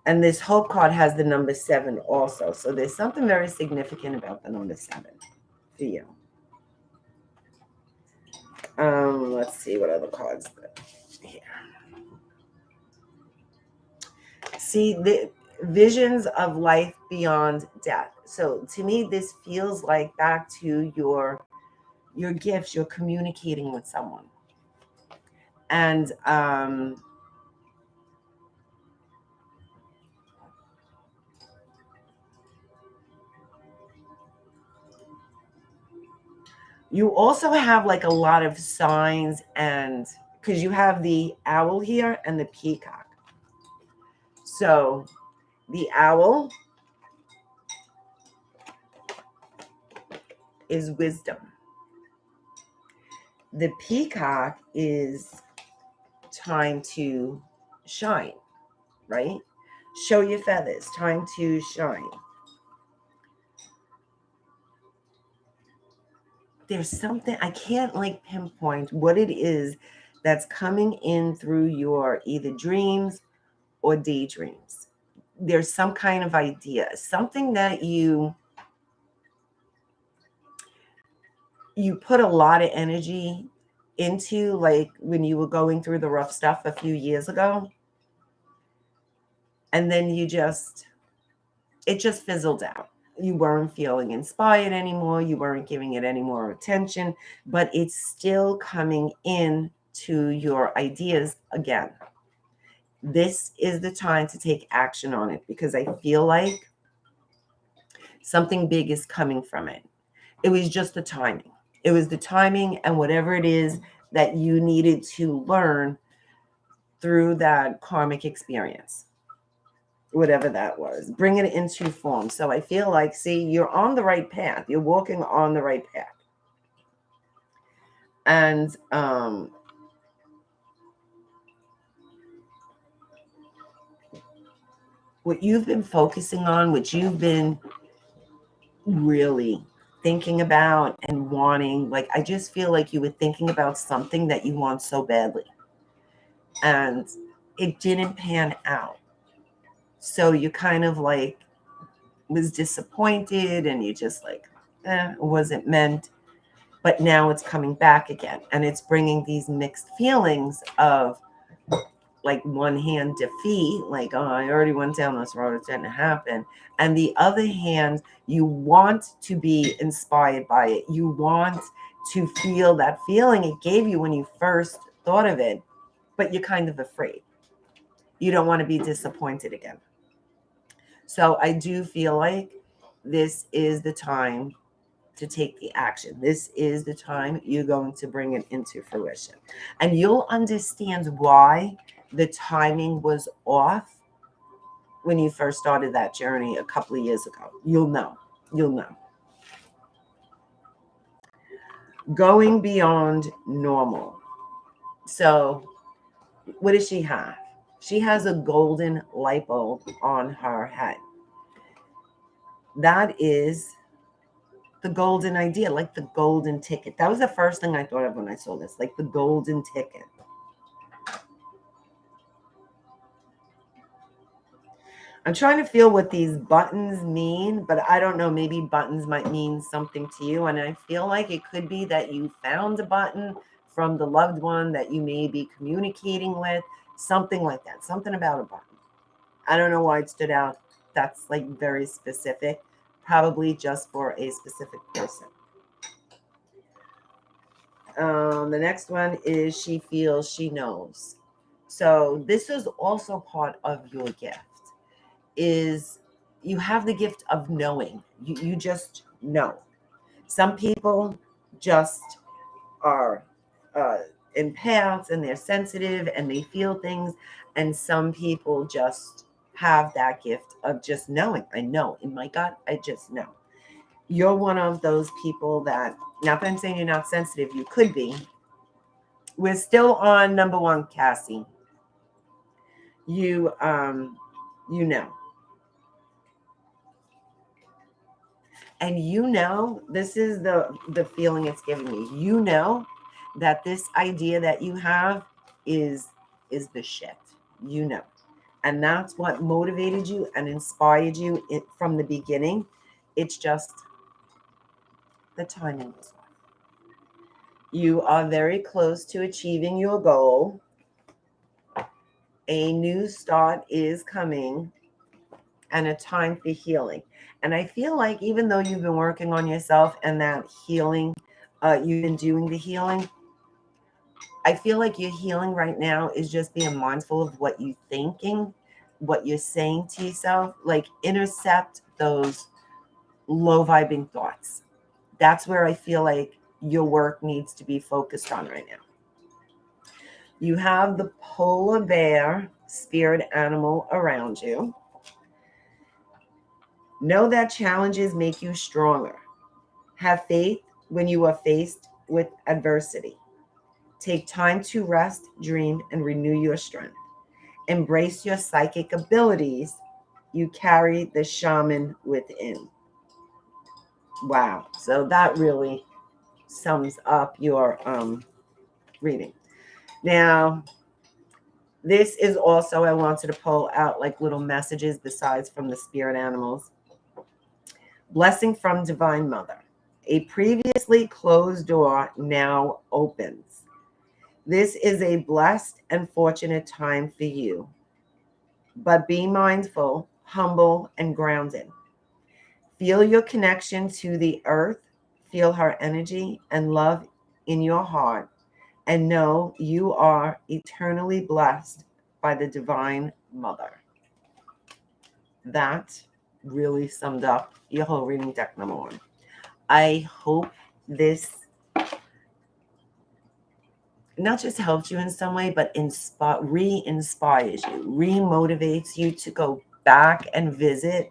Speaker 1: And this hope card has the number 7 also. So there's something very significant about the number 7 for you. Let's see what other cards here. See, the visions of life beyond death. So to me, this feels like back to your gifts. You're communicating with someone. And you also have like a lot of signs, and because you have the owl here and the peacock. So the owl is wisdom. The peacock is time to shine, right? Show your feathers, time to shine. There's something, I can't like pinpoint what it is that's coming in through your either dreams or daydreams. There's some kind of idea, something that you put a lot of energy into, like when you were going through the rough stuff a few years ago. And then it just fizzled out. You weren't feeling inspired anymore. You weren't giving it any more attention, but it's still coming in to your ideas again. This is the time to take action on it, because I feel like something big is coming from it. It was just the timing. It was the timing, and whatever it is that you needed to learn through that karmic experience, whatever that was, bring it into form. So I feel like, see, you're on the right path. You're walking on the right path. And what you've been focusing on, what you've been really thinking about and wanting, like, I just feel like you were thinking about something that you want so badly, and it didn't pan out. So you kind of like was disappointed and you just like, it wasn't meant. But now it's coming back again. And it's bringing these mixed feelings of like one hand defeat, like, oh, I already went down this road, it didn't happen. And the other hand, you want to be inspired by it. You want to feel that feeling it gave you when you first thought of it, but you're kind of afraid. You don't want to be disappointed again. So I do feel like this is the time to take the action. This is the time you're going to bring it into fruition. And you'll understand why the timing was off when you first started that journey a couple of years ago. You'll know. Going beyond normal. So what does she have? She has a golden light bulb on her head. That is the golden idea, like the golden ticket. That was the first thing I thought of when I saw this, like the golden ticket. I'm trying to feel what these buttons mean, but I don't know. Maybe buttons might mean something to you. And I feel like it could be that you found a button from the loved one that you may be communicating with, something like that, something about a button. I don't know why it stood out. That's like very specific, probably just for a specific person. The next one is she feels she knows. So this is also part of your gift. Is you have the gift of knowing. You just know. Some people just are empaths and they're sensitive and they feel things. And some people just have that gift of just knowing. I know in my gut, I just know. You're one of those people that, not that I'm saying you're not sensitive, you could be. We're still on number one, Cassie. You know. And you know, this is the feeling it's giving me. You know that this idea that you have is the shit. You know. And that's what motivated you and inspired you from the beginning. It's just the timing was off. You are very close to achieving your goal. A new start is coming and a time for healing. And I feel like even though you've been working on yourself and that healing, you've been doing the healing, I feel like your healing right now is just being mindful of what you're thinking, what you're saying to yourself, like intercept those low vibing thoughts. That's where I feel like your work needs to be focused on right now. You have the polar bear spirit animal around you. Know that challenges make you stronger. Have faith when you are faced with adversity. Take time to rest, dream, and renew your strength. Embrace your psychic abilities. You carry the shaman within. Wow. So that really sums up your reading. Now, this is also, I wanted to pull out like little messages besides from the spirit animals. Blessing from Divine Mother. A previously closed door now opens. This is a blessed and fortunate time for you. But be mindful, humble, and grounded. Feel your connection to the earth. Feel her energy and love in your heart. And know you are eternally blessed by the Divine Mother. That really summed up your whole reading, deck number one. I hope this not just helps you in some way, but re-inspires you, re-motivates you to go back and visit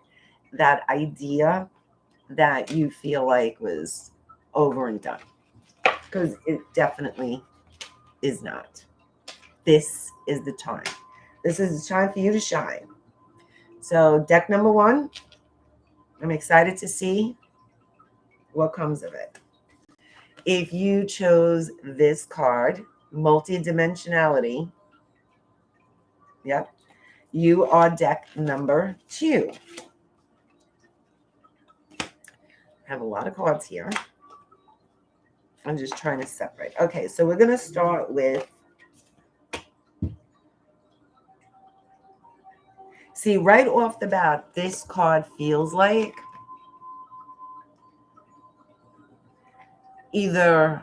Speaker 1: that idea that you feel like was over and done. Because it definitely is not. This is the time. This is the time for you to shine. So deck number one, I'm excited to see what comes of it. If you chose this card, multidimensionality, yep, you are deck number two. I have a lot of cards here. I'm just trying to separate. Okay, so we're going to start with, see, right off the bat, this card feels like either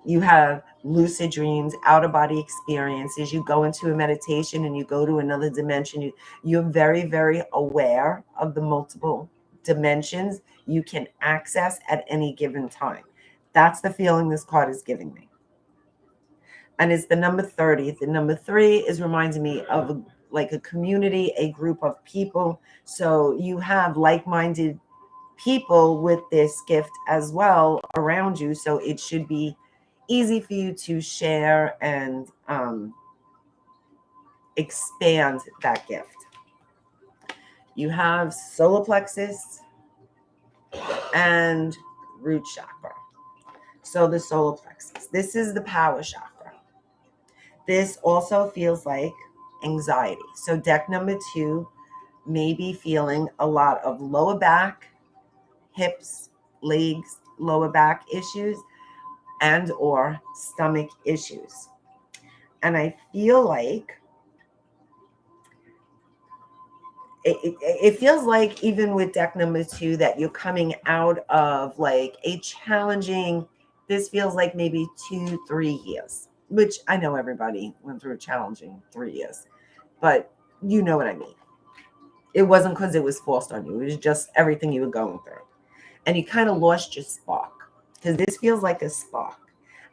Speaker 1: you have lucid dreams, out-of-body experiences, you go into a meditation and you go to another dimension. You're very, very aware of the multiple dimensions you can access at any given time. That's the feeling this card is giving me. And it's the number 30. The number 3 is reminding me of like a community, a group of people. So you have like-minded people with this gift as well around you. So it should be easy for you to share and expand that gift. You have solar plexus and root chakra. So the solar plexus, this is the power chakra. This also feels like anxiety. So deck number 2 may be feeling a lot of lower back, hips, legs, lower back issues, and or stomach issues. And I feel like it feels like even with deck number 2 that you're coming out of like a challenging, this feels like maybe 2-3 years, which I know everybody went through a challenging 3 years, but you know what I mean. It wasn't because it was forced on you. It was just everything you were going through. And you kind of lost your spark, because this feels like a spark.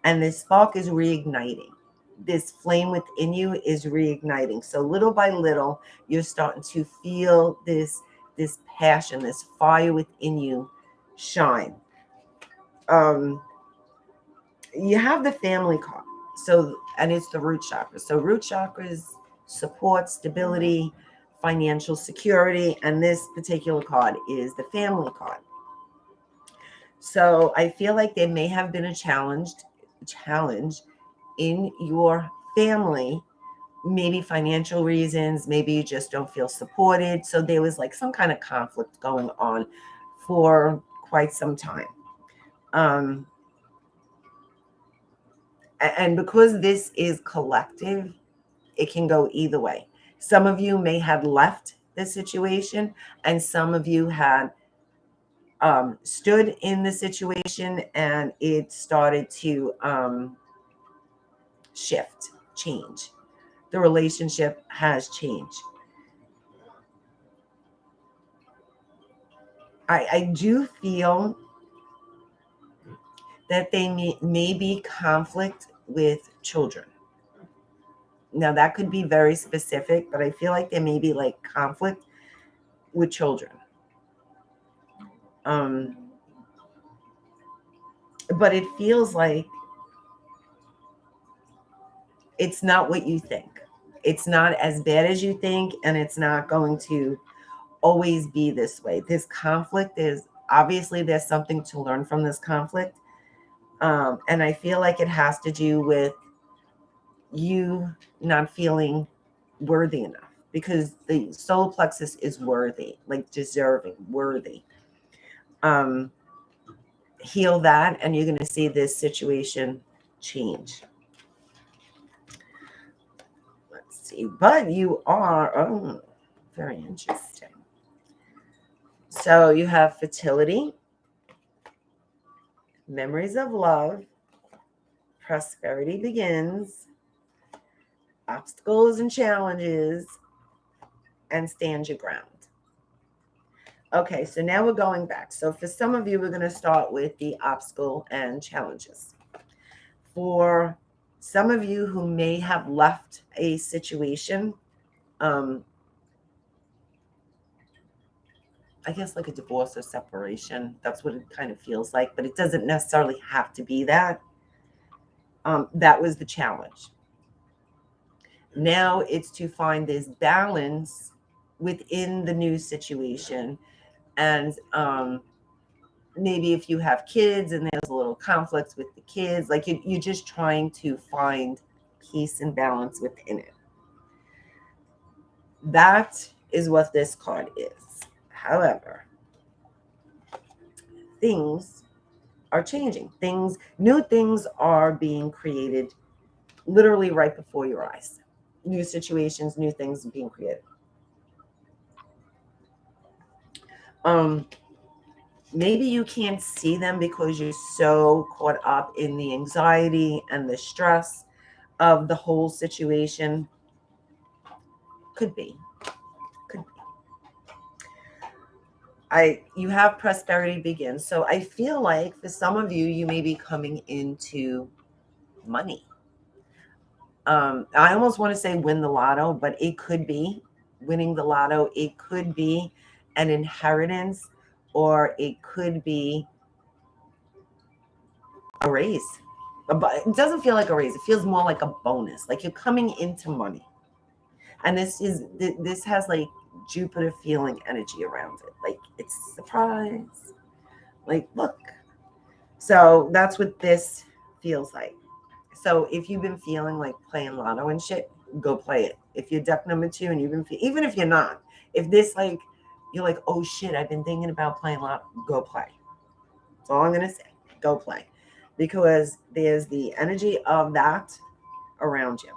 Speaker 1: And this spark is reigniting. This flame within you is reigniting. So little by little, you're starting to feel this passion, this fire within you shine. You have the family card. So, and it's the root chakra. So root chakra is support, stability, financial security. And this particular card is the family card. So I feel like there may have been a challenge in your family, maybe financial reasons, maybe you just don't feel supported. So there was like some kind of conflict going on for quite some time. And because this is collective, it can go either way. Some of you may have left the situation, and some of you had stood in the situation and it started to shift, change. The relationship has changed. I do feel that they may be conflict with children. Now that could be very specific, but I feel like there may be like conflict with children. But it feels like it's not what you think. It's not as bad as you think, and it's not going to always be this way. This conflict is obviously, there's something to learn from this conflict. And I feel like it has to do with you not feeling worthy enough, because the solar plexus is worthy, like deserving, worthy. Heal that, and you're going to see this situation change. Let's see. But you are, very interesting. So you have fertility, memories of love, prosperity begins, obstacles and challenges, and stand your ground. Okay, so now we're going back. So for some of you, we're going to start with the obstacle and challenges. For some of you who may have left a situation, I guess like a divorce or separation, that's what it kind of feels like, but it doesn't necessarily have to be that. That was the challenge. Now it's to find this balance within the new situation. And maybe if you have kids and there's a little conflict with the kids, like you're just trying to find peace and balance within it. That is what this card is. However, things are changing. New things are being created literally right before your eyes. New situations, new things being created. Maybe you can't see them because you're so caught up in the anxiety and the stress of the whole situation. Could be. You have prosperity begin. So I feel like for some of you, you may be coming into money. I almost want to say win the lotto, but it could be winning the lotto. It could be an inheritance, or it could be a raise. But it doesn't feel like a raise. It feels more like a bonus. Like you're coming into money. And this has like Jupiter feeling energy around it. Like it's a surprise. Like, look. So that's what this feels like. So if you've been feeling like playing lotto and shit, go play it. If you're deck number 2 and you've been even if you're not, if this like you're like, oh shit, I've been thinking about playing lotto, go play. That's all I'm gonna say. Go play. Because there's the energy of that around you.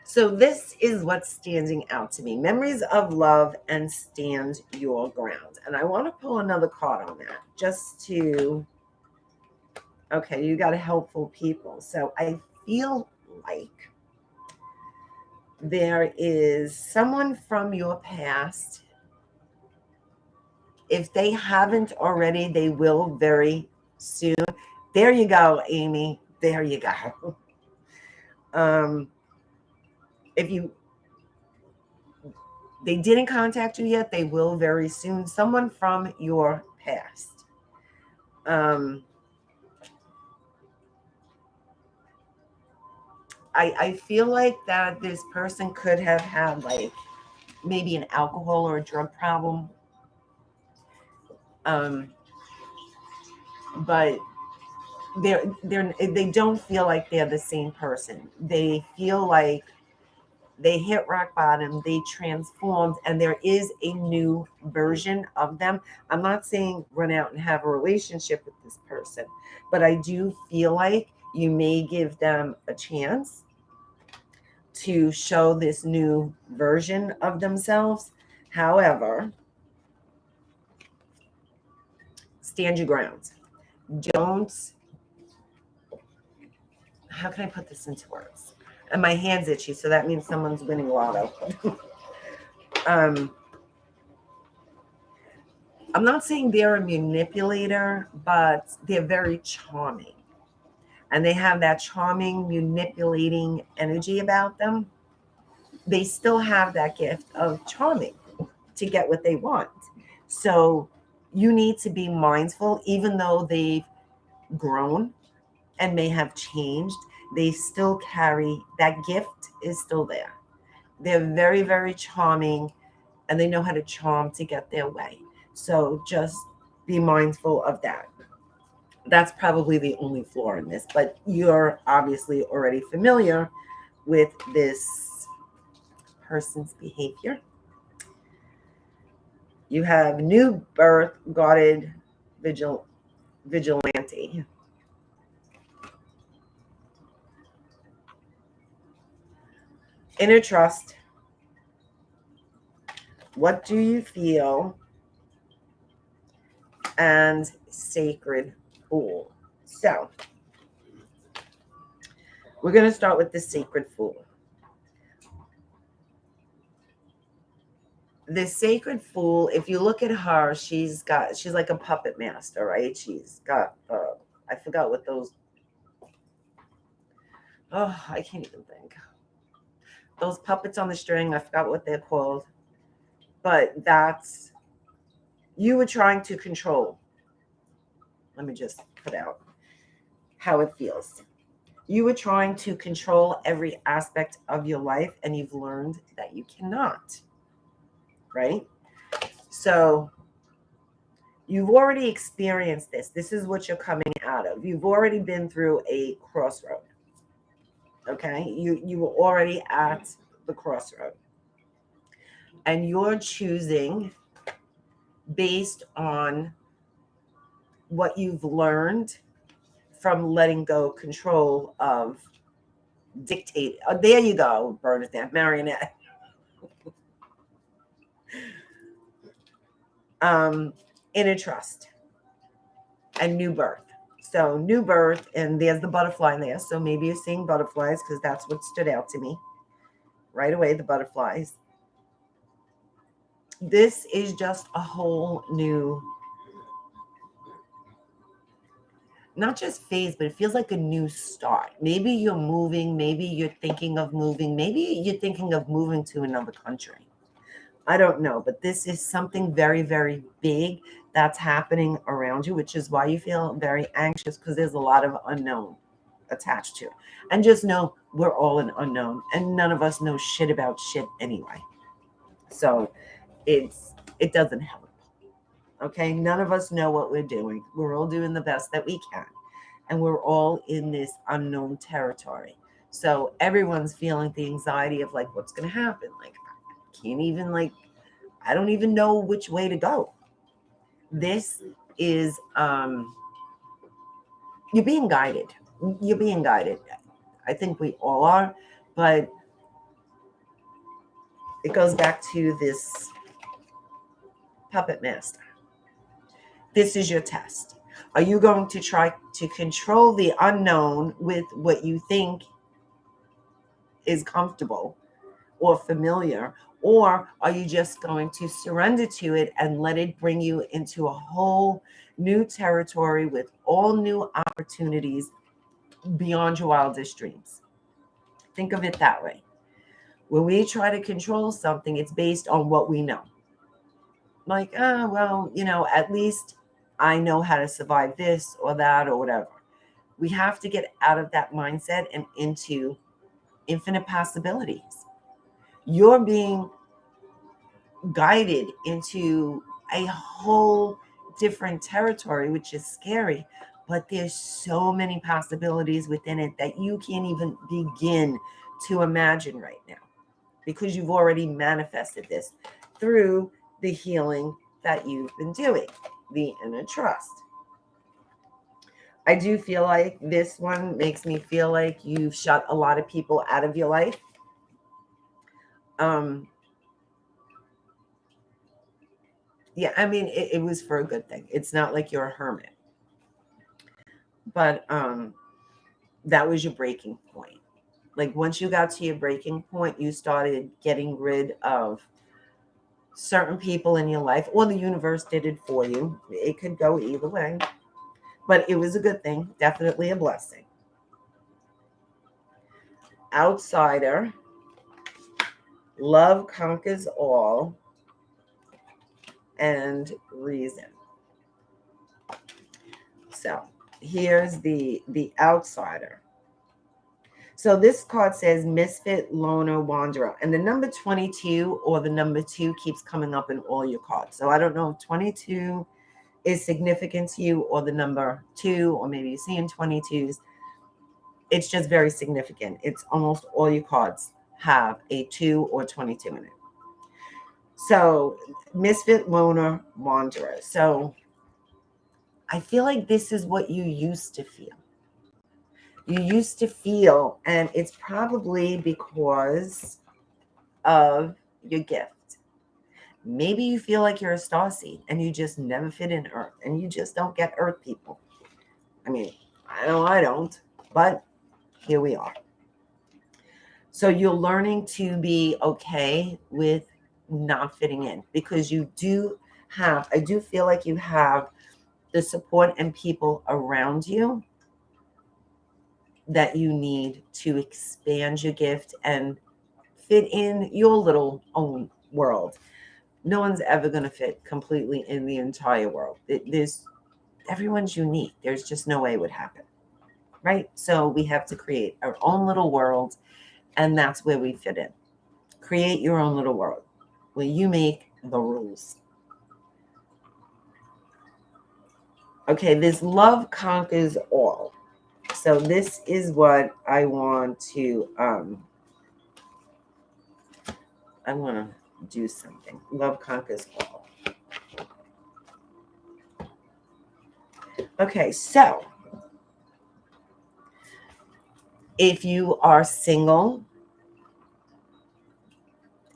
Speaker 1: So this is what's standing out to me. Memories of love and stand your ground. And I want to pull another card on that just to, okay, you got helpful people. So I feel like there is someone from your past. If they haven't already, they will very soon. There you go, Amy. There you go. If they didn't contact you yet, they will very soon. Someone from your past. I feel like that this person could have had like maybe an alcohol or a drug problem. But they don't feel like they're the same person. They feel like they hit rock bottom, they transformed, and there is a new version of them. I'm not saying run out and have a relationship with this person, but I do feel like you may give them a chance to show this new version of themselves. However, stand your ground. Don't, how can I put this into words? And my hand's itchy, so that means someone's winning lotto. I'm not saying they're a manipulator, but they're very charming. And they have that charming, manipulating energy about them. They still have that gift of charming to get what they want. So you need to be mindful, even though they've grown and may have changed, they still carry that gift is still there. They're very, very charming, and they know how to charm to get their way. So just be mindful of that. That's probably the only flaw in this, but you're obviously already familiar with this person's behavior. You have new birth, guarded vigilante. Inner trust. What do you feel? And sacred fool. So we're going to start with the sacred fool. The sacred fool, if you look at her, she's like a puppet master, right? She's got I forgot what those, oh, I can't even think. Those puppets on the string, I forgot what they're called. But that's, you were trying to control. Let me just put out how it feels. You were trying to control every aspect of your life, and you've learned that you cannot, right? So you've already experienced this. This is what you're coming out of. You've already been through a crossroad. Okay? You were already at the crossroad. And you're choosing based on what you've learned from letting go control of dictate. Oh, there you go, Bernadette, marionette. Inner trust and new birth. So new birth, and there's the butterfly there. So maybe you're seeing butterflies because that's what stood out to me right away, the butterflies. This is just a whole new, not just phase, but it feels like a new start. Maybe you're moving, maybe you're thinking of moving, maybe you're thinking of moving to another country. I don't know, but this is something very, very big that's happening around you, which is why you feel very anxious, because there's a lot of unknown attached to it. And just know we're all an unknown, and none of us know shit about shit anyway. So it doesn't help. Okay, none of us know what we're doing. We're all doing the best that we can, and we're all in this unknown territory. So everyone's feeling the anxiety of like, what's going to happen? Like, can't even I don't even know which way to go. This is you're being guided. You're being guided. I think we all are, but it goes back to this puppet master. This is your test. Are you going to try to control the unknown with what you think is comfortable or familiar? Or are you just going to surrender to it and let it bring you into a whole new territory with all new opportunities beyond your wildest dreams? Think of it that way. When we try to control something, it's based on what we know. Like, well, at least I know how to survive this or that or whatever. We have to get out of that mindset and into infinite possibilities. You're being guided into a whole different territory, which is scary, but there's so many possibilities within it that you can't even begin to imagine right now, because you've already manifested this through the healing that you've been doing, the inner trust. I do feel like this one makes me feel like you've shut a lot of people out of your life. Yeah, I mean, it was for a good thing. It's not like you're a hermit. But that was your breaking point. Like once you got to your breaking point, you started getting rid of certain people in your life, or the universe did it for you. It could go either way. But it was a good thing, definitely a blessing. Outsider, love conquers all, and reason. So here's the outsider. So this card says misfit, loner, wanderer. And the number 22 or the number 2 keeps coming up in all your cards. So I don't know if 22 is significant to you, or the number 2, or maybe you're seeing 22s. It's just very significant. It's almost all your cards have a 2 or 22 in it. So misfit, loner, wanderer. So I feel like this is what you used to feel. You used to feel, and it's probably because of your gift. Maybe you feel like you're a starseed and you just never fit in Earth, and you just don't get Earth people. I mean, I know I don't, but here we are. So you're learning to be okay with not fitting in, because I do feel like you have the support and people around you that you need to expand your gift and fit in your little own world. No one's ever going to fit completely in the entire world. Everyone's unique. There's just no way it would happen, right? So we have to create our own little world, and that's where we fit in. Create your own little world where you make the rules. Okay, this love conquers all. So this is what I want to do something. Love conquers all. Okay, so if you are single,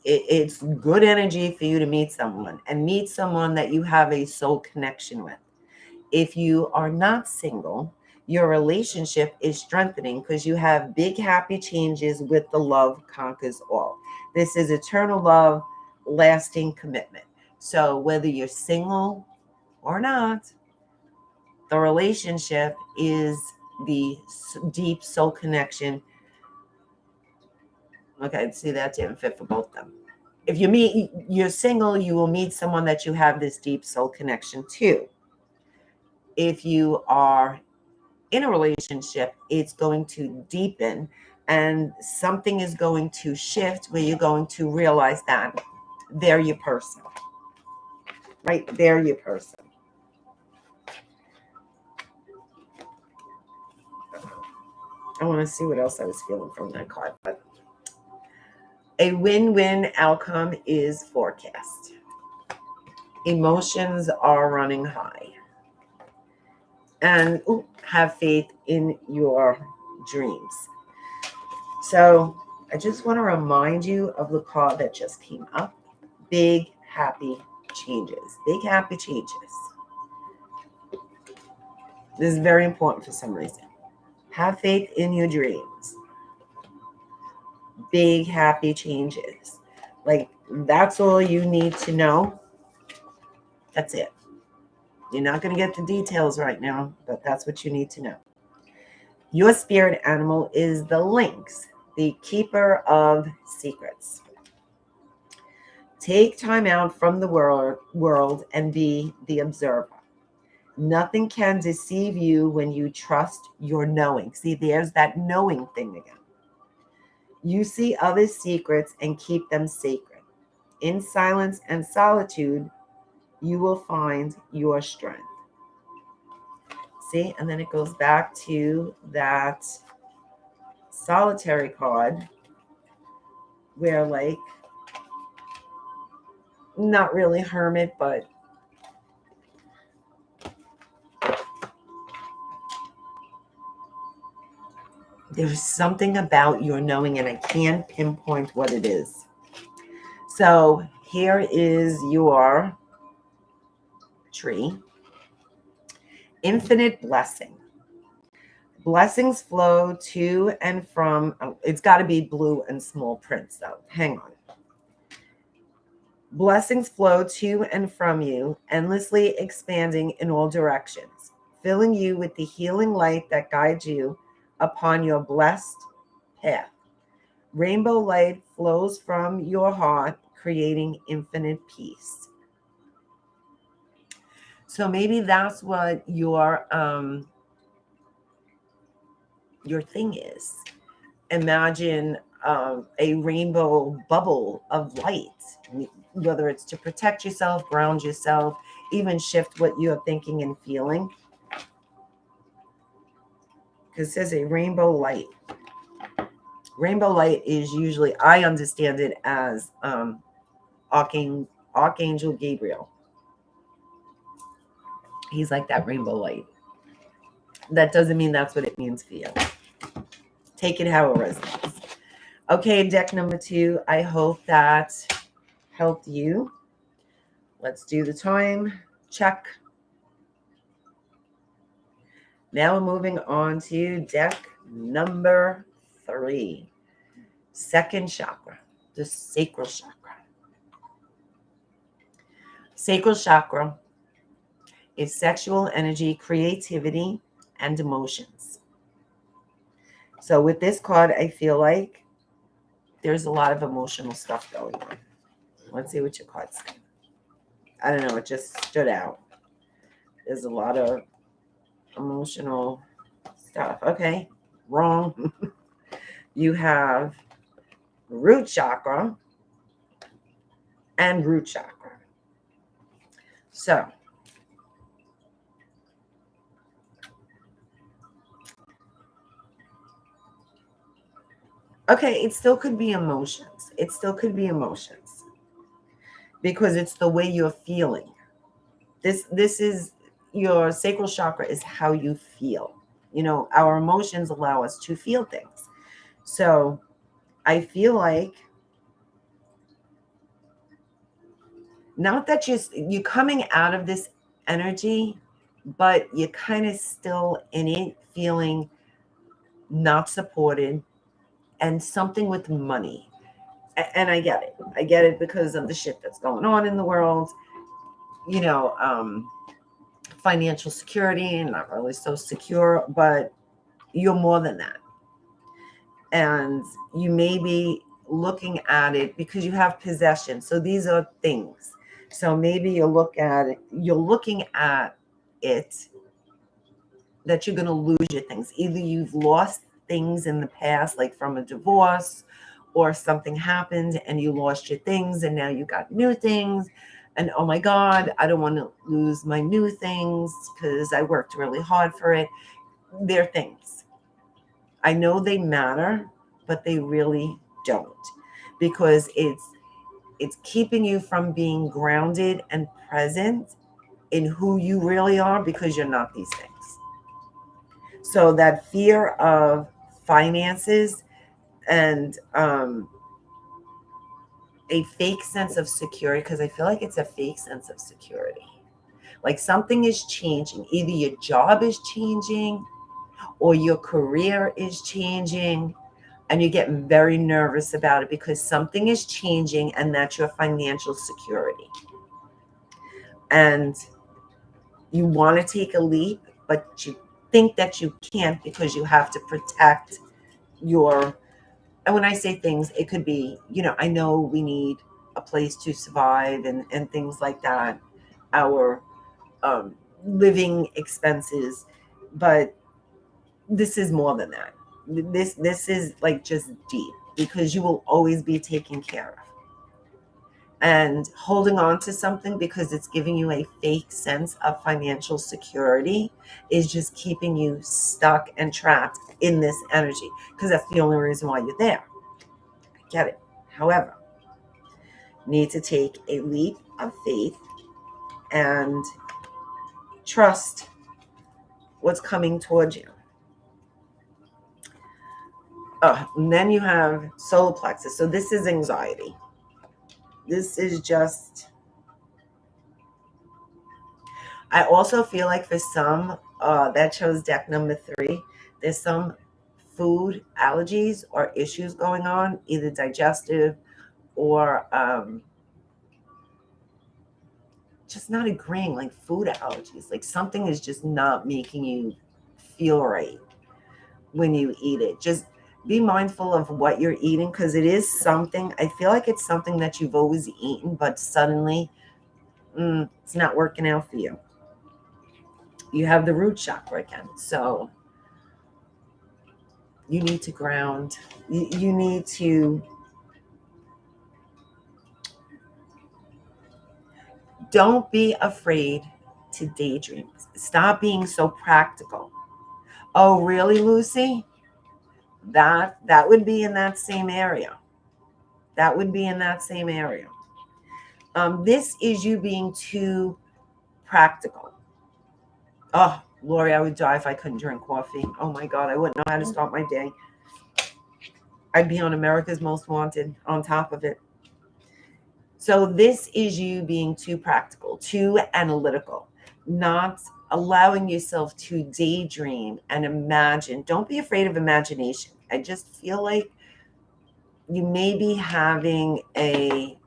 Speaker 1: it's good energy for you to meet someone, and meet someone that you have a soul connection with. If you are not single, your relationship is strengthening because you have big happy changes with the love conquers all. This is eternal love, lasting commitment. So whether you're single or not, the relationship is the deep soul connection. Okay, see, that didn't fit for both of them. If you're single, you will meet someone that you have this deep soul connection to. If you are in a relationship, it's going to deepen, and something is going to shift where you're going to realize that they're your person, right? They're your person. I want to see what else I was feeling from that card, but a win-win outcome is forecast. Emotions are running high. And have faith in your dreams. So I just want to remind you of the card that just came up. Big happy changes. Big happy changes. This is very important for some reason. Have faith in your dreams. Big happy changes. Like, that's all you need to know. That's it. You're not going to get the details right now, but that's what you need to know. Your spirit animal is the lynx, the keeper of secrets. Take time out from the world and be the observer. Nothing can deceive you when you trust your knowing. See, there's that knowing thing again. You see others' secrets and keep them sacred. In silence and solitude, you will find your strength. See, and then it goes back to that solitary card where, like, not really hermit, but there's something about your knowing, and I can't pinpoint what it is. So here is your tree. Infinite blessing. Blessings flow to and from. It's got to be blue and small print, though. Hang on. Blessings flow to and from you, endlessly expanding in all directions, filling you with the healing light that guides you upon your blessed path. Rainbow light flows from your heart, creating infinite peace. So maybe that's what your thing is. Imagine a rainbow bubble of light, whether it's to protect yourself, ground yourself, even shift what you are thinking and feeling. Because it says a rainbow light. Rainbow light is usually, I understand it as Archangel Gabriel. He's like that rainbow light. That doesn't mean that's what it means for you. Take it how it resonates. Okay, deck number 2. I hope that helped you. Let's do the time check. Now we're moving on to deck number 3. Second chakra, the sacral chakra. Sacral chakra is sexual energy, creativity, and emotions. So with this card, I feel like there's a lot of emotional stuff going on. Let's see what your cards say. I don't know, it just stood out. There's a lot of emotional stuff. Okay, wrong. You have root chakra and root chakra. So okay, it still could be emotions. It still could be emotions because it's the way you're feeling. This is your sacral chakra is how you feel. You know, our emotions allow us to feel things. So I feel like, not that you're coming out of this energy, but you're kind of still in it, feeling not supported, and something with money. And I get it. I get it because of the shit that's going on in the world. You know, financial security, not really so secure, but you're more than that. And you may be looking at it because you have possession. So these are things. So maybe you're looking at it that you're going to lose your things. Either you've lost things in the past, like from a divorce, or something happened and you lost your things and now you got new things. And oh my God, I don't want to lose my new things because I worked really hard for it. They're things. I know they matter, but they really don't, because it's keeping you from being grounded and present in who you really are, because you're not these things. So that fear of finances and a fake sense of security, because I feel like it's a fake sense of security. Like something is changing. Either your job is changing or your career is changing, and you're getting very nervous about it because something is changing, and that's your financial security. And you want to take a leap, but you think that you can't because you have to protect your, and when I say things, it could be, you know, I know we need a place to survive and things like that, our living expenses, but this is more than that. This is like just deep, because you will always be taken care of. And holding on to something because it's giving you a fake sense of financial security is just keeping you stuck and trapped in this energy, because that's the only reason why you're there. I get it. However, you need to take a leap of faith and trust what's coming towards you. And then you have solar plexus. So this is anxiety. This is just, I also feel like for some, that chose deck number 3, there's some food allergies or issues going on, either digestive or just not agreeing, like food allergies. Like something is just not making you feel right when you eat it. Just be mindful of what you're eating, because it is something, I feel like it's something that you've always eaten, but suddenly it's not working out for you. You have the root chakra again. So you need to ground. You need to, don't be afraid to daydream. Stop being so practical. Oh, really, Lucy? That would be in that same area. That would be in that same area. This is you being too practical. Oh, Lori, I would die if I couldn't drink coffee. Oh my God, I wouldn't know how to start my day. I'd be on America's Most Wanted on top of it. So this is you being too practical, too analytical, not allowing yourself to daydream and imagine. Don't be afraid of imagination. I just feel like you may be having a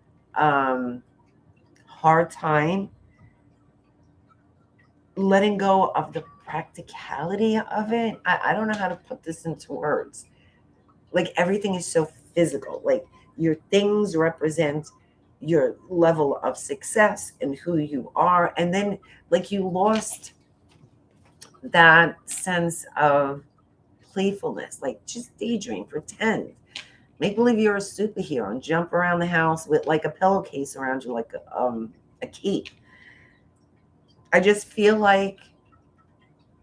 Speaker 1: hard time letting go of the practicality of it. I don't know how to put this into words. Like everything is so physical. Like your things represent your level of success and who you are. And then like you lost that sense of playfulness. Like just daydream, pretend. Make believe you're a superhero and jump around the house with like a pillowcase around you, like a cape. I just feel like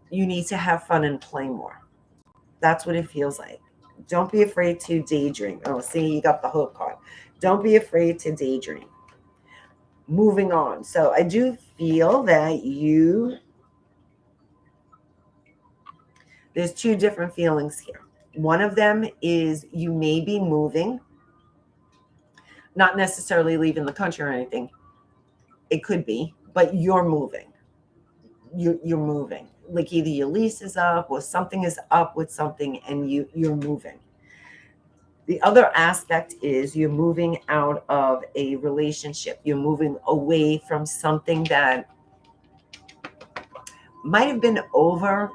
Speaker 1: you need to have fun and play more. That's what it feels like. Don't be afraid to daydream. Oh, see, you got the hook card. Don't be afraid to daydream. Moving on. So I do feel that you There's two different feelings here. One of them is you may be moving, not necessarily leaving the country or anything. It could be, but you're moving. You're moving. Like either your lease is up or something is up with something and you're moving. The other aspect is you're moving out of a relationship. You're moving away from something that might have been over.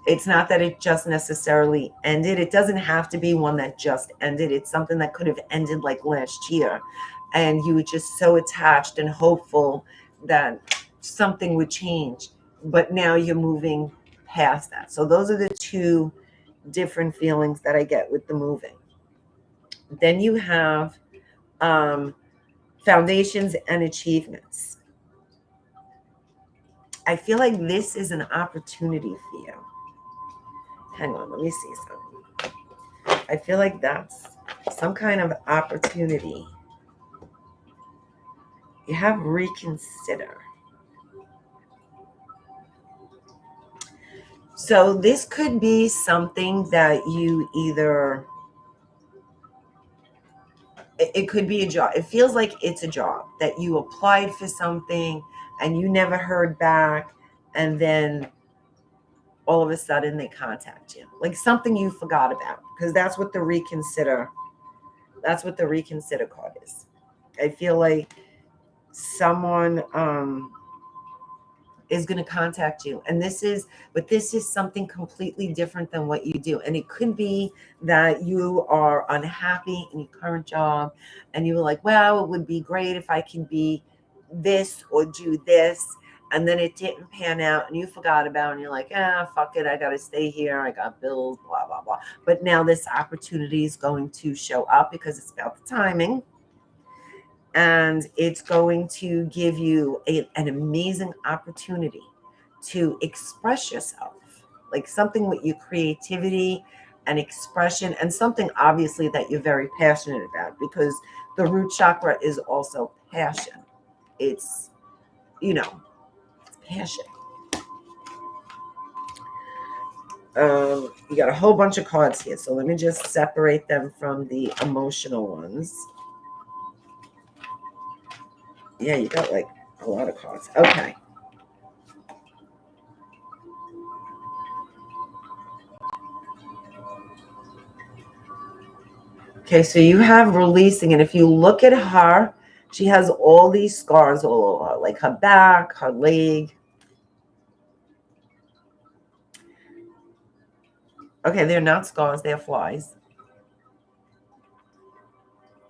Speaker 1: It's not that it just necessarily ended. It doesn't have to be one that just ended. It's something that could have ended like last year. And you were just so attached and hopeful that something would change. But now you're moving past that. So those are the two different feelings that I get with the moving. Then you have foundations and achievements. I feel like this is an opportunity for you. Hang on, let me see something. I feel like that's some kind of opportunity. You have reconsider. So this could be something that you either, it could be a job. It feels like it's a job that you applied for something and you never heard back. And then all of a sudden they contact you. Like something you forgot about. Because that's what the reconsider card is. I feel like someone is going to contact you, and this is something completely different than what you do. And it could be that you are unhappy in your current job and you were like, well, it would be great if I can be this or do this, and then it didn't pan out and you forgot about it, and you're like, fuck it, I gotta stay here, I got bills, blah blah blah. But now this opportunity is going to show up because it's about the timing. And it's going to give you an amazing opportunity to express yourself, like something with your creativity and expression, and something obviously that you're very passionate about, because the root chakra is also passion. It's, it's passion. You got a whole bunch of cards here, so let me just separate them from the emotional ones. Yeah, you got like a lot of cards. Okay. Okay, so you have releasing, and if you look at her, she has all these scars all over, like her back, her leg. Okay, they're not scars, they're flies.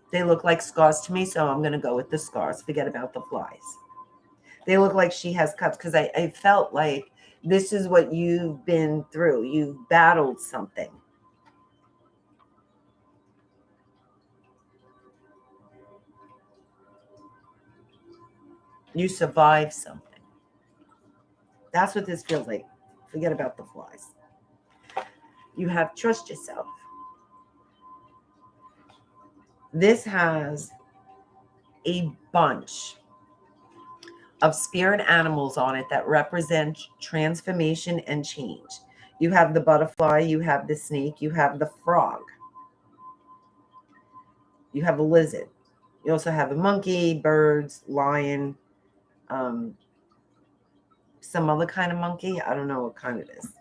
Speaker 1: They look like scars to me, so I'm going to go with the scars. Forget about the flies. They look like she has cuts, because I felt like this is what you've been through. You've battled something. You survived something. That's what this feels like. Forget about the flies. You have trust yourself. This has a bunch of spirit animals on it that represent transformation and change. You have the butterfly, you have the snake, you have the frog, you have a lizard. You also have a monkey, birds, lion, some other kind of monkey. I don't know what kind it is.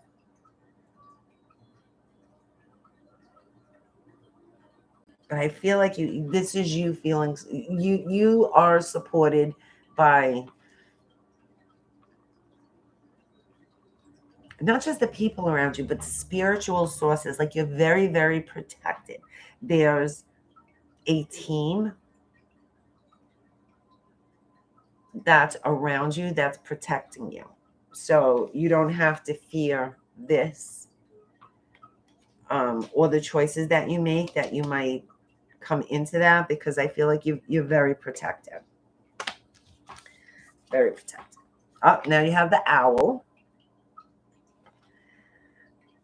Speaker 1: But I feel like this is you feeling, you are supported by not just the people around you, but the spiritual sources. Like you're very, very protected. There's a team that's around you that's protecting you. So you don't have to fear this or the choices that you make that you might come into that, because I feel like you're very protective. Very protective. Oh, now you have the owl.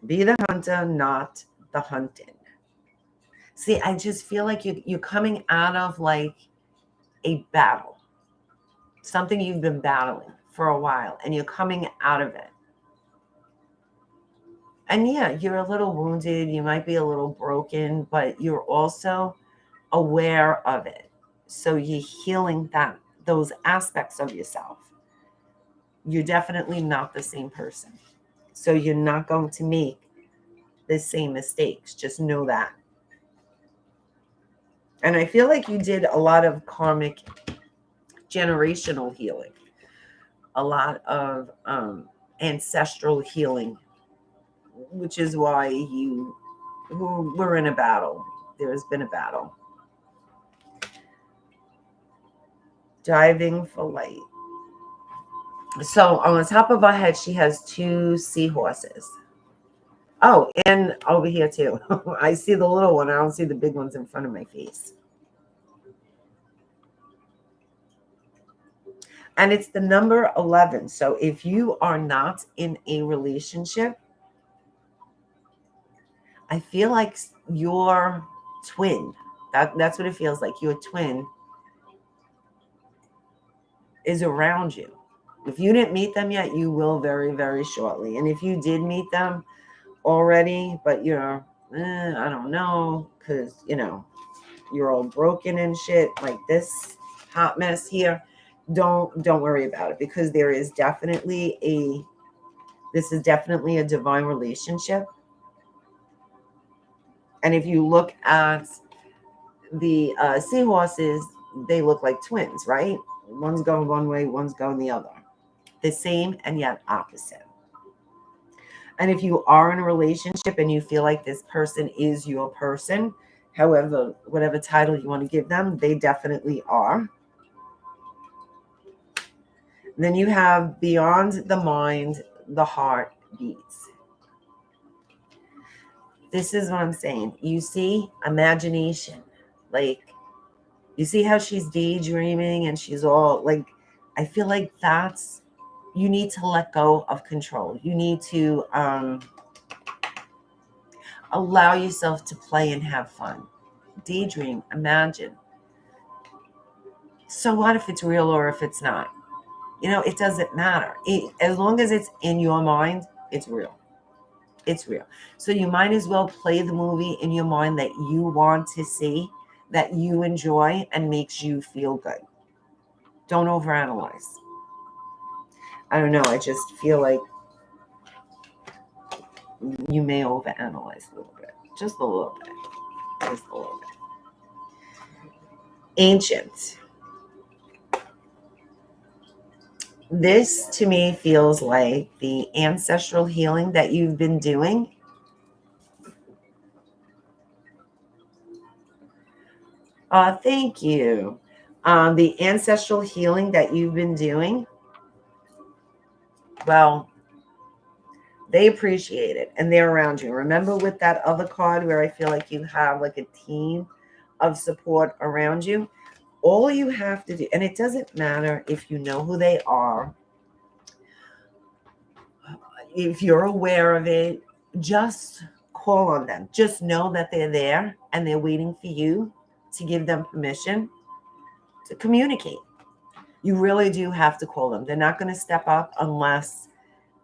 Speaker 1: Be the hunter, not the hunted. See, I just feel like you're coming out of like a battle, something you've been battling for a while, and you're coming out of it. And yeah, you're a little wounded. You might be a little broken, but you're also aware of it. So you're healing those aspects of yourself. You're definitely not the same person. So you're not going to make the same mistakes. Just know that. And I feel like you did a lot of karmic generational healing, a lot of ancestral healing, which is why we're in a battle. There has been a battle. Diving for light. So on the top of her head, she has 2 seahorses. Oh, and over here too. I see the little one. I don't see the big ones in front of my face. And it's the number 11. So if you are not in a relationship, I feel like your twin, that's what it feels like. Your twin is around you. If you didn't meet them yet, you will very, very shortly. And if you did meet them already, but you're, I don't know, because, you're all broken and shit, like this hot mess here, don't worry about it, because this is definitely a divine relationship. And if you look at the seahorses, they look like twins, right? One's going one way, one's going the other. The same and yet opposite. And if you are in a relationship and you feel like this person is your person, however, whatever title you want to give them, they definitely are. Then you have beyond the mind, the heart beats. This is what I'm saying. You see, imagination. Like, you see how she's daydreaming and she's all like, I feel like you need to let go of control. You need to allow yourself to play and have fun. Daydream, imagine. So what if it's real or if it's not? It doesn't matter. As long as it's in your mind, it's real. It's real. So you might as well play the movie in your mind that you want to see, that you enjoy and makes you feel good. Don't overanalyze. I don't know. I just feel like you may overanalyze a little bit. Just a little bit. Just a little bit. Ancient. This to me feels like the ancestral healing that you've been doing. Thank you. The ancestral healing that you've been doing, well, they appreciate it and they're around you. Remember with that other card where I feel like you have like a team of support around you? All you have to do, and it doesn't matter if you know who they are, if you're aware of it, just call on them. Just know that they're there and they're waiting for you to give them permission to communicate. You really do have to call them. They're not going to step up unless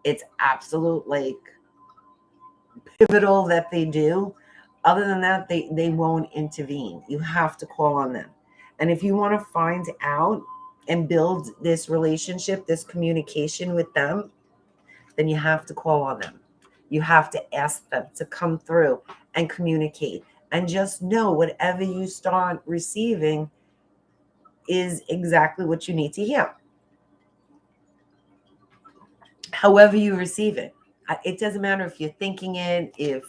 Speaker 1: it's absolute, like, pivotal that they do. Other than that, they won't intervene. You have to call on them. And if you want to find out and build this relationship, this communication with them, then you have to call on them. You have to ask them to come through and communicate. And just know whatever you start receiving is exactly what you need to hear. However you receive it. It doesn't matter if you're thinking it, if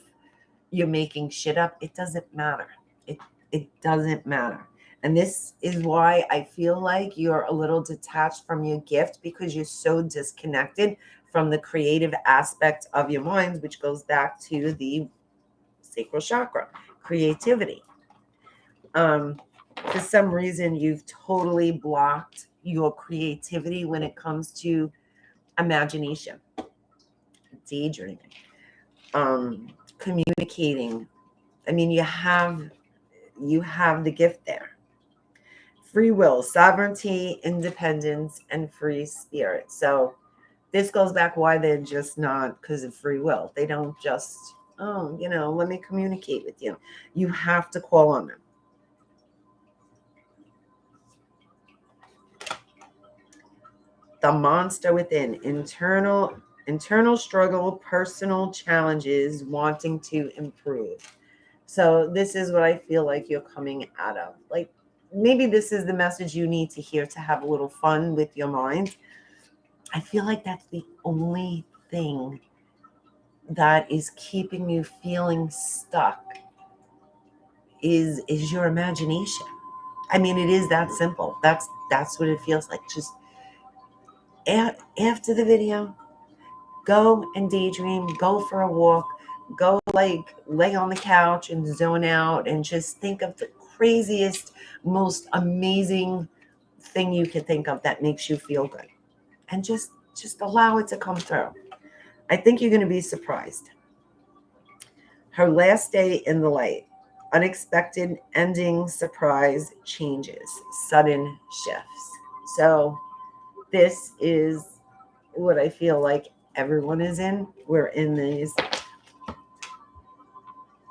Speaker 1: you're making shit up. It doesn't matter. It doesn't matter. And this is why I feel like you're a little detached from your gift, because you're so disconnected from the creative aspect of your mind, which goes back to the sacral chakra, creativity. For some reason, you've totally blocked your creativity when it comes to imagination, daydreaming, communicating. I mean, you have the gift there. Free will, sovereignty, independence, and free spirit. So This goes back why they're just not, because of free will. They don't just, oh, let me communicate with you. You have to call on them. The monster within, internal struggle, personal challenges, wanting to improve. So this is what I feel like you're coming out of. Like, maybe this is the message you need to hear to have a little fun with your mind. I feel like that's the only thing that is keeping you feeling stuck is your imagination. I mean, it is that simple. That's what it feels like. Just after the video, go and daydream, go for a walk, go like lay on the couch and zone out and just think of the craziest, most amazing thing you can think of that makes you feel good. And just allow it to come through. I think you're going to be surprised. Her last day in the light. Unexpected ending, surprise, changes, sudden shifts. So this is what I feel like everyone is in. We're in these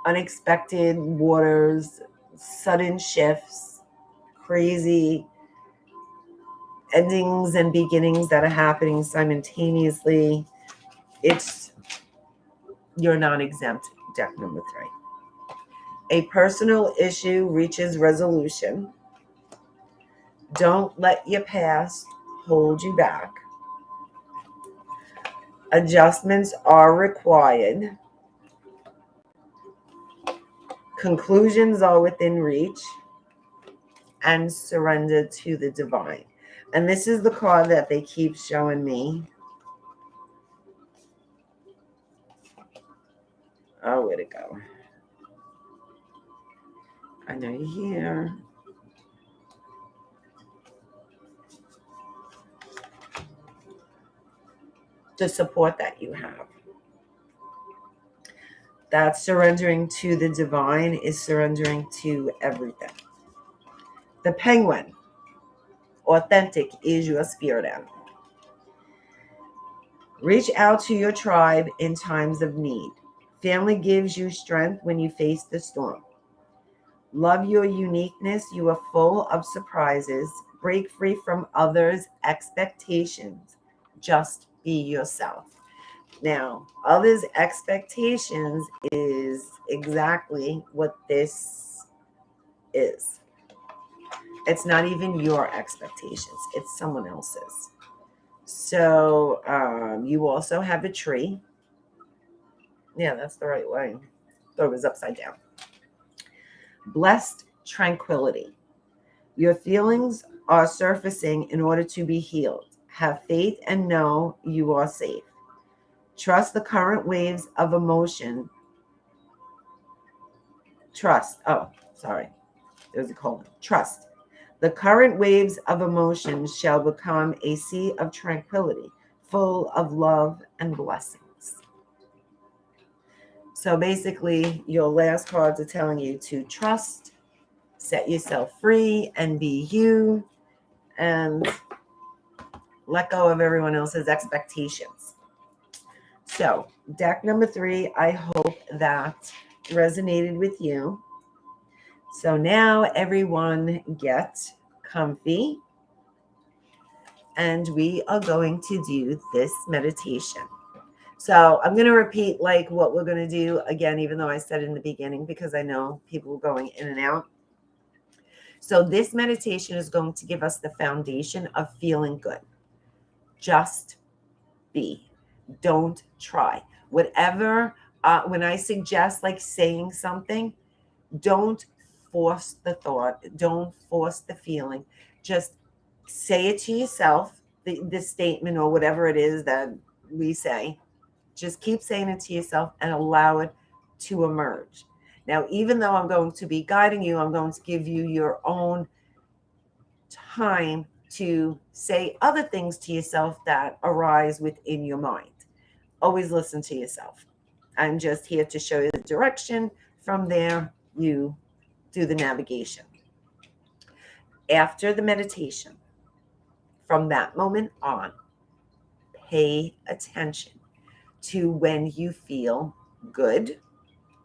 Speaker 1: unexpected waters, sudden shifts, crazy endings and beginnings that are happening simultaneously. You're not exempt, deck number 3. A personal issue reaches resolution. Don't let your past hold you back. Adjustments are required. Conclusions are within reach. And surrender to the divine. And this is the card that they keep showing me. Oh, where'd it go? I know you're here. The support that you have. That surrendering to the divine is surrendering to everything. The penguin. Authentic is your spirit animal. Reach out to your tribe in times of need. Family gives you strength when you face the storm. Love your uniqueness. You are full of surprises. Break free from others' expectations. Just be yourself. Now, others' expectations is exactly what this is. It's not even your expectations. It's someone else's. So you also have a tree. Yeah, that's the right way. Thought it was upside down. Blessed tranquility. Your feelings are surfacing in order to be healed. Have faith and know you are safe. Trust the current waves of emotion. Trust. Oh, sorry. There's a colon. Trust. The current waves of emotion shall become a sea of tranquility, full of love and blessings. So basically, your last cards are telling you to trust, set yourself free, and be you, and let go of everyone else's expectations. So, deck number 3, I hope that resonated with you. So now everyone get comfy, and we are going to do this meditation. So I'm going to repeat like what we're going to do again, even though I said in the beginning, because I know people are going in and out. So this meditation is going to give us the foundation of feeling good. Just be. Don't try. Whatever, when I suggest like saying something, don't force the thought. Don't force the feeling. Just say it to yourself, the statement or whatever it is that we say. Just keep saying it to yourself and allow it to emerge. Now, even though I'm going to be guiding you, I'm going to give you your own time to say other things to yourself that arise within your mind. Always listen to yourself. I'm just here to show you the direction. From there, you do the navigation. After the meditation, from that moment on, pay attention to when you feel good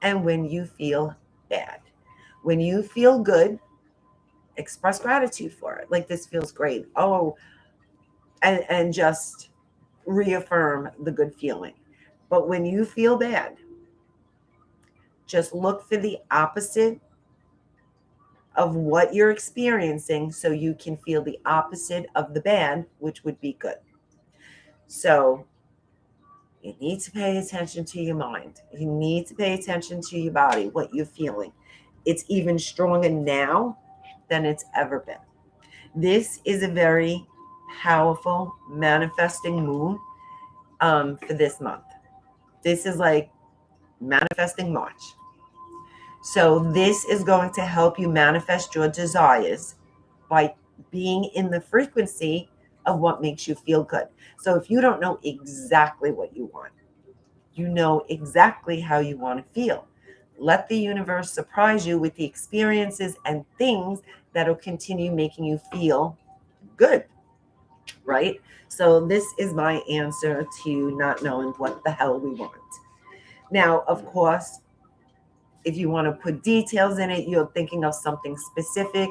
Speaker 1: and when you feel bad. When you feel good, express gratitude for it. Like, this feels great. Oh, and just reaffirm the good feeling. But when you feel bad, just look for the opposite of what you're experiencing so you can feel the opposite of the bad, which would be good. So you need to pay attention to your mind. You need to pay attention to your body, what you're feeling. It's even stronger now than it's ever been. This is a very powerful manifesting moon for this month. This is like manifesting March. So this is going to help you manifest your desires by being in the frequency of what makes you feel good. So if you don't know exactly what you want, you know exactly how you want to feel. Let the universe surprise you with the experiences and things that'll continue making you feel good, right? So this is my answer to not knowing what the hell we want. Now, of course, if you want to put details in it, you're thinking of something specific.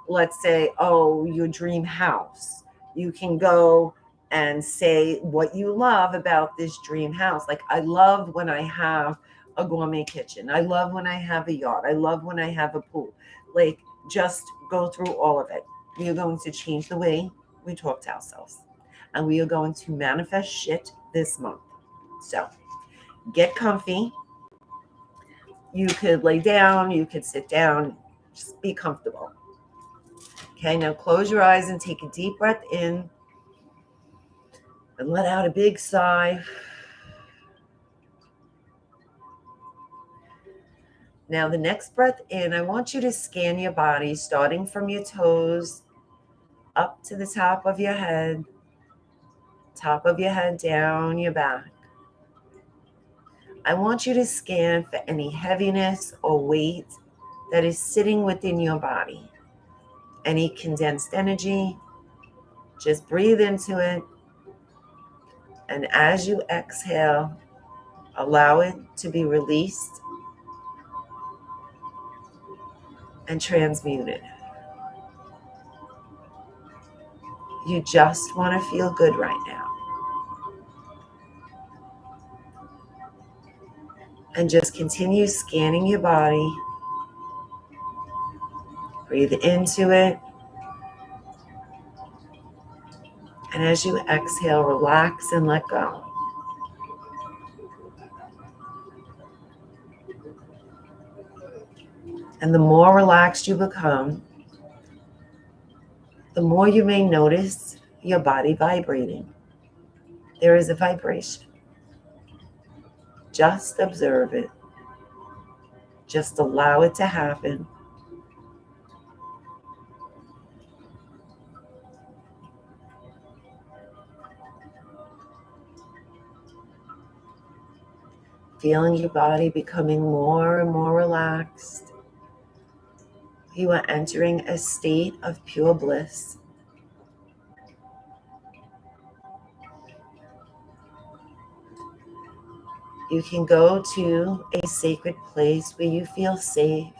Speaker 1: Let's say, oh, your dream house. You can go and say what you love about this dream house. Like, I love when I have a gourmet kitchen. I love when I have a yard. I love when I have a pool. Like, just go through all of it. We are going to change the way we talk to ourselves. And we are going to manifest shit this month. So get comfy. You could lay down, you could sit down, just be comfortable. Okay, now close your eyes and take a deep breath in and let out a big sigh. Now the next breath in, I want you to scan your body, starting from your toes up to the top of your head down your back. I want you to scan for any heaviness or weight that is sitting within your body. Any condensed energy, just breathe into it. And as you exhale, allow it to be released and transmuted. You just want to feel good right now. And just continue scanning your body. Breathe into it. And as you exhale, relax and let go. And the more relaxed you become, the more you may notice your body vibrating. There is a vibration. Just observe it. Just allow it to happen. Feeling your body becoming more and more relaxed. You are entering a state of pure bliss. You can go to a sacred place where you feel safe,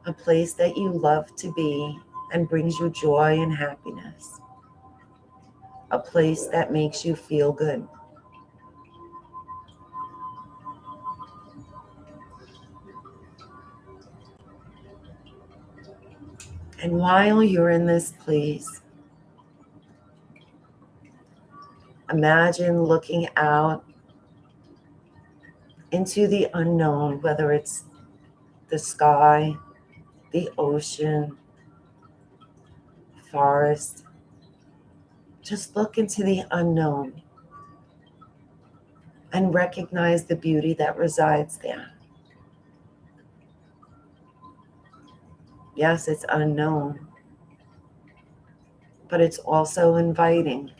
Speaker 1: a place that you love to be and brings you joy and happiness, a place that makes you feel good. And while you're in this place, imagine looking out into the unknown, whether it's the sky, the ocean, forest. Just look into the unknown and recognize the beauty that resides there. Yes, it's unknown, but it's also inviting.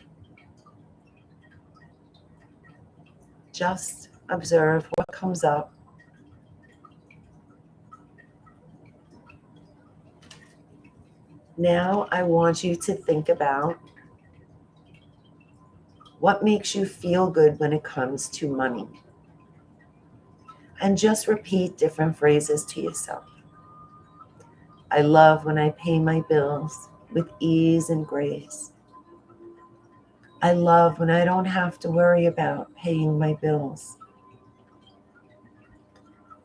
Speaker 1: Just observe what comes up. Now I want you to think about What makes you feel good when it comes to money? And just repeat different phrases to yourself. I love when I pay my bills with ease and grace. I love when I don't have to worry about paying my bills.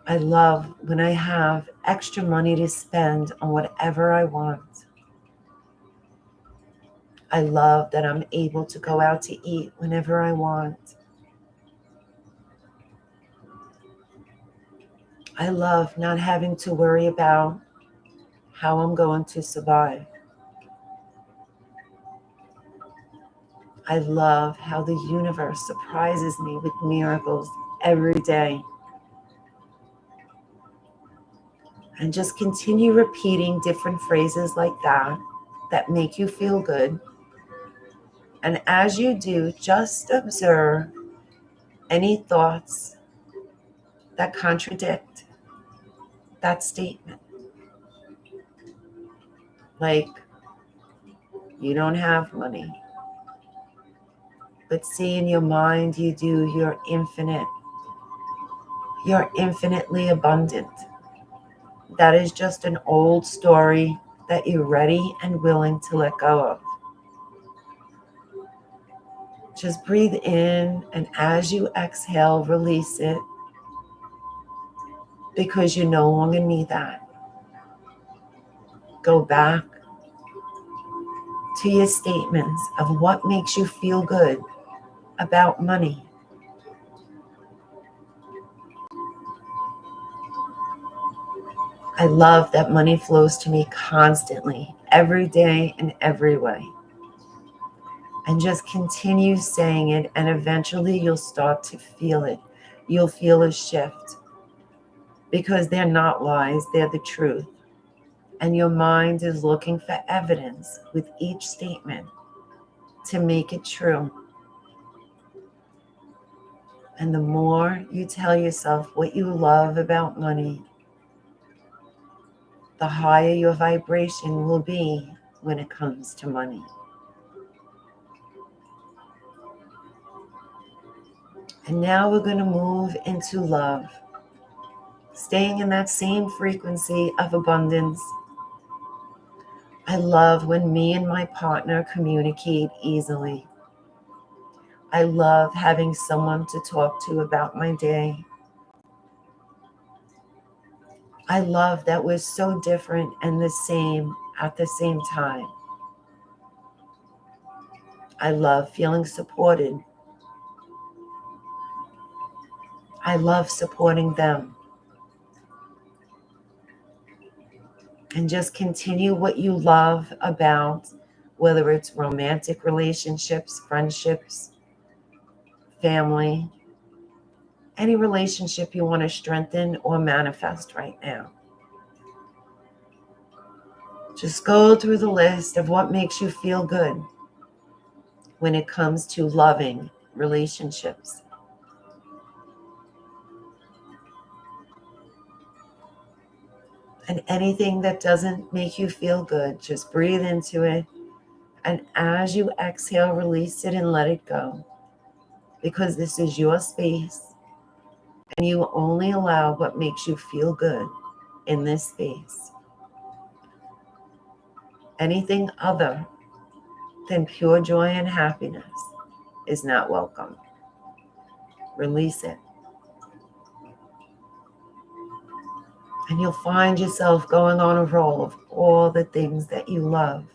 Speaker 1: I love when I have extra money to spend on whatever I want. I love that I'm able to go out to eat whenever I want. I love not having to worry about how I'm going to survive. I love how the universe surprises me with miracles every day. And just continue repeating different phrases like that make you feel good. And as you do, just observe any thoughts that contradict that statement. Like, you don't have money. But see, in your mind, you do. You're infinite. You're infinitely abundant. That is just an old story that you're ready and willing to let go of. Just breathe in, and as you exhale, release it, because you no longer need that. Go back to your statements of what makes you feel good about money. I love that money flows to me constantly, every day in every way. And just continue saying it, and eventually you'll start to feel it. You'll feel a shift, because they're not lies, they're the truth. And your mind is looking for evidence with each statement to make it true. And the more you tell yourself what you love about money, the higher your vibration will be when it comes to money. And now we're going to move into love, staying in that same frequency of abundance. I love when me and my partner communicate easily. I love having someone to talk to about my day. I love that we're so different and the same at the same time. I love feeling supported. I love supporting them. And just continue what you love about, whether it's romantic relationships, friendships, family, any relationship you want to strengthen or manifest right now. Just go through the list of what makes you feel good when it comes to loving relationships. And anything that doesn't make you feel good, just breathe into it. And as you exhale, release it and let it go. Because this is your space. And you only allow what makes you feel good in this space. Anything other than pure joy and happiness is not welcome. Release it. And you'll find yourself going on a roll of all the things that you love.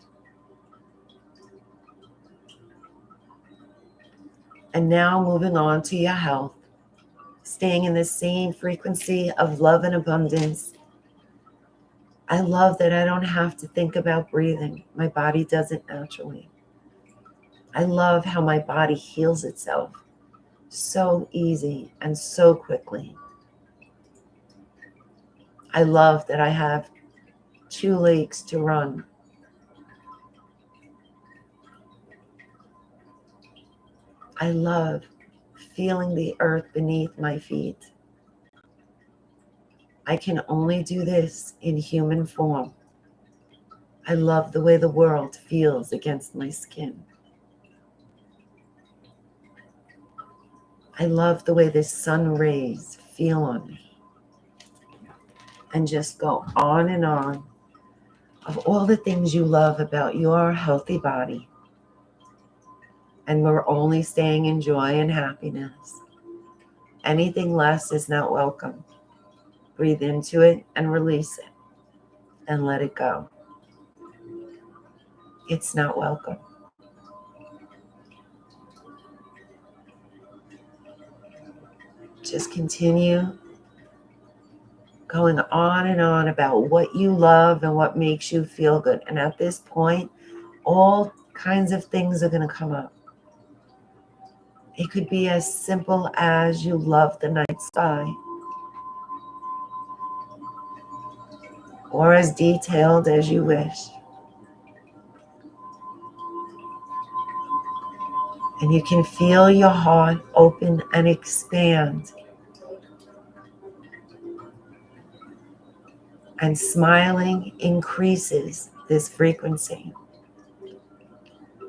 Speaker 1: And now moving on to your health, staying in the same frequency of love and abundance. I love that I don't have to think about breathing. My body does it naturally. I love how my body heals itself so easy and so quickly. I love that I have 2 legs to run. I love feeling the earth beneath my feet. I can only do this in human form. I love the way the world feels against my skin. I love the way the sun rays feel on me. And just go on and on of all the things you love about your healthy body. And we're only staying in joy and happiness. Anything less is not welcome. Breathe into it and release it and let it go. It's not welcome. Just continue going on and on about what you love and what makes you feel good. And at this point, all kinds of things are going to come up. It could be as simple as you love the night sky, or as detailed as you wish. And you can feel your heart open and expand. And smiling increases this frequency.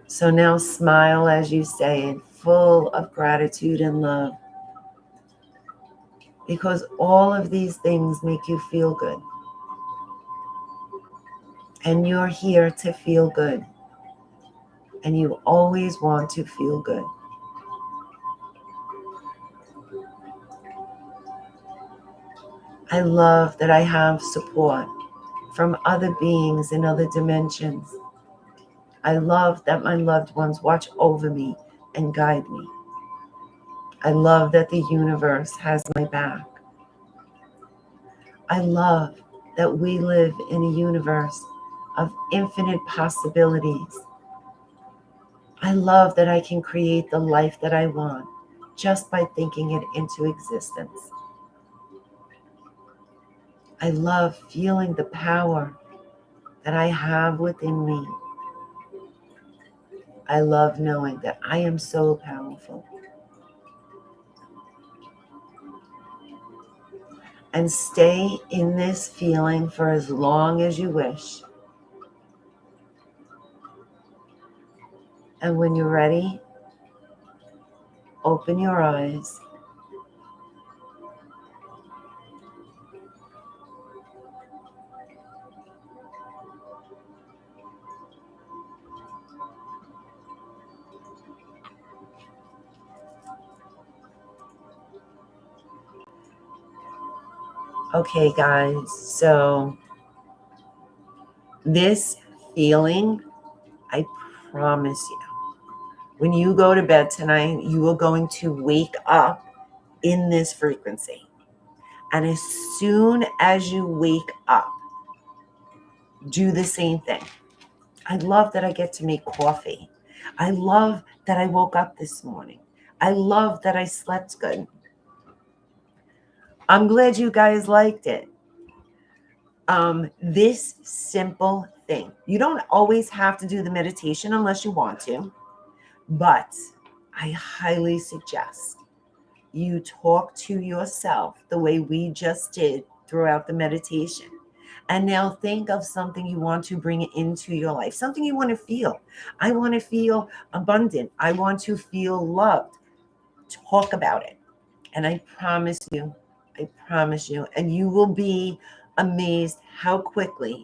Speaker 1: So now smile as you say it, full of gratitude and love. Because all of these things make you feel good. And you're here to feel good. And you always want to feel good. I love that I have support from other beings in other dimensions. I love that my loved ones watch over me and guide me. I love that the universe has my back. I love that we live in a universe of infinite possibilities. I love that I can create the life that I want just by thinking it into existence. I love feeling the power that I have within me. I love knowing that I am so powerful. And stay in this feeling for as long as you wish. And when you're ready, open your eyes. Okay, guys, so this feeling, I promise you, when you go to bed tonight, you are going to wake up in this frequency. And as soon as you wake up, do the same thing. I love that I get to make coffee. I love that I woke up this morning. I love that I slept good. I'm glad you guys liked it. This simple thing. You don't always have to do the meditation unless you want to, but I highly suggest you talk to yourself the way we just did throughout the meditation. And now think of something you want to bring into your life, something you want to feel. I want to feel abundant. I want to feel loved. Talk about it. And I promise you, and you will be amazed how quickly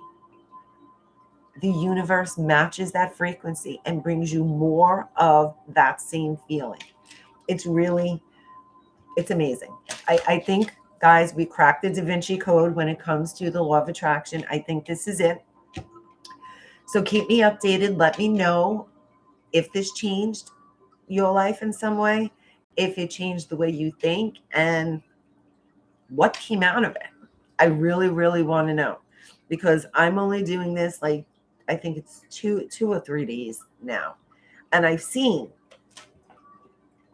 Speaker 1: the universe matches that frequency and brings you more of that same feeling. It's amazing. I think, guys, we cracked the Da Vinci Code when it comes to the law of attraction. I think this is it. So keep me updated. Let me know if this changed your life in some way, if it changed the way you think, and what came out of it. I really, really want to know, because I'm only doing this I think it's two or 3 days now. And I've seen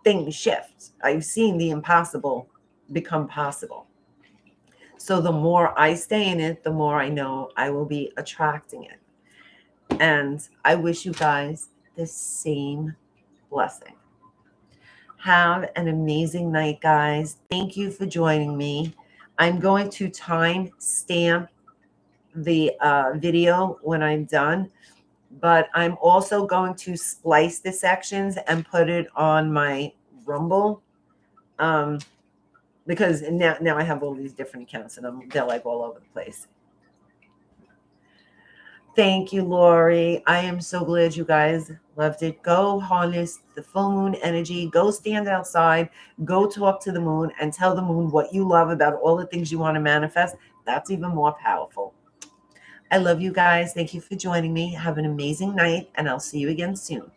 Speaker 1: things shift. I've seen the impossible become possible. So the more I stay in it, the more I know I will be attracting it. And I wish you guys the same blessing. Have an amazing night, guys. Thank you for joining me. I'm going to time stamp the video when I'm done, but I'm also going to splice the sections and put it on my Rumble Because now I have all these different accounts and they're like all over the place. Thank you, Lori. I am so glad you guys loved it. Go harness the full moon energy. Go stand outside. Go talk to the moon and tell the moon what you love about all the things you want to manifest. That's even more powerful. I love you guys. Thank you for joining me. Have an amazing night, and I'll see you again soon.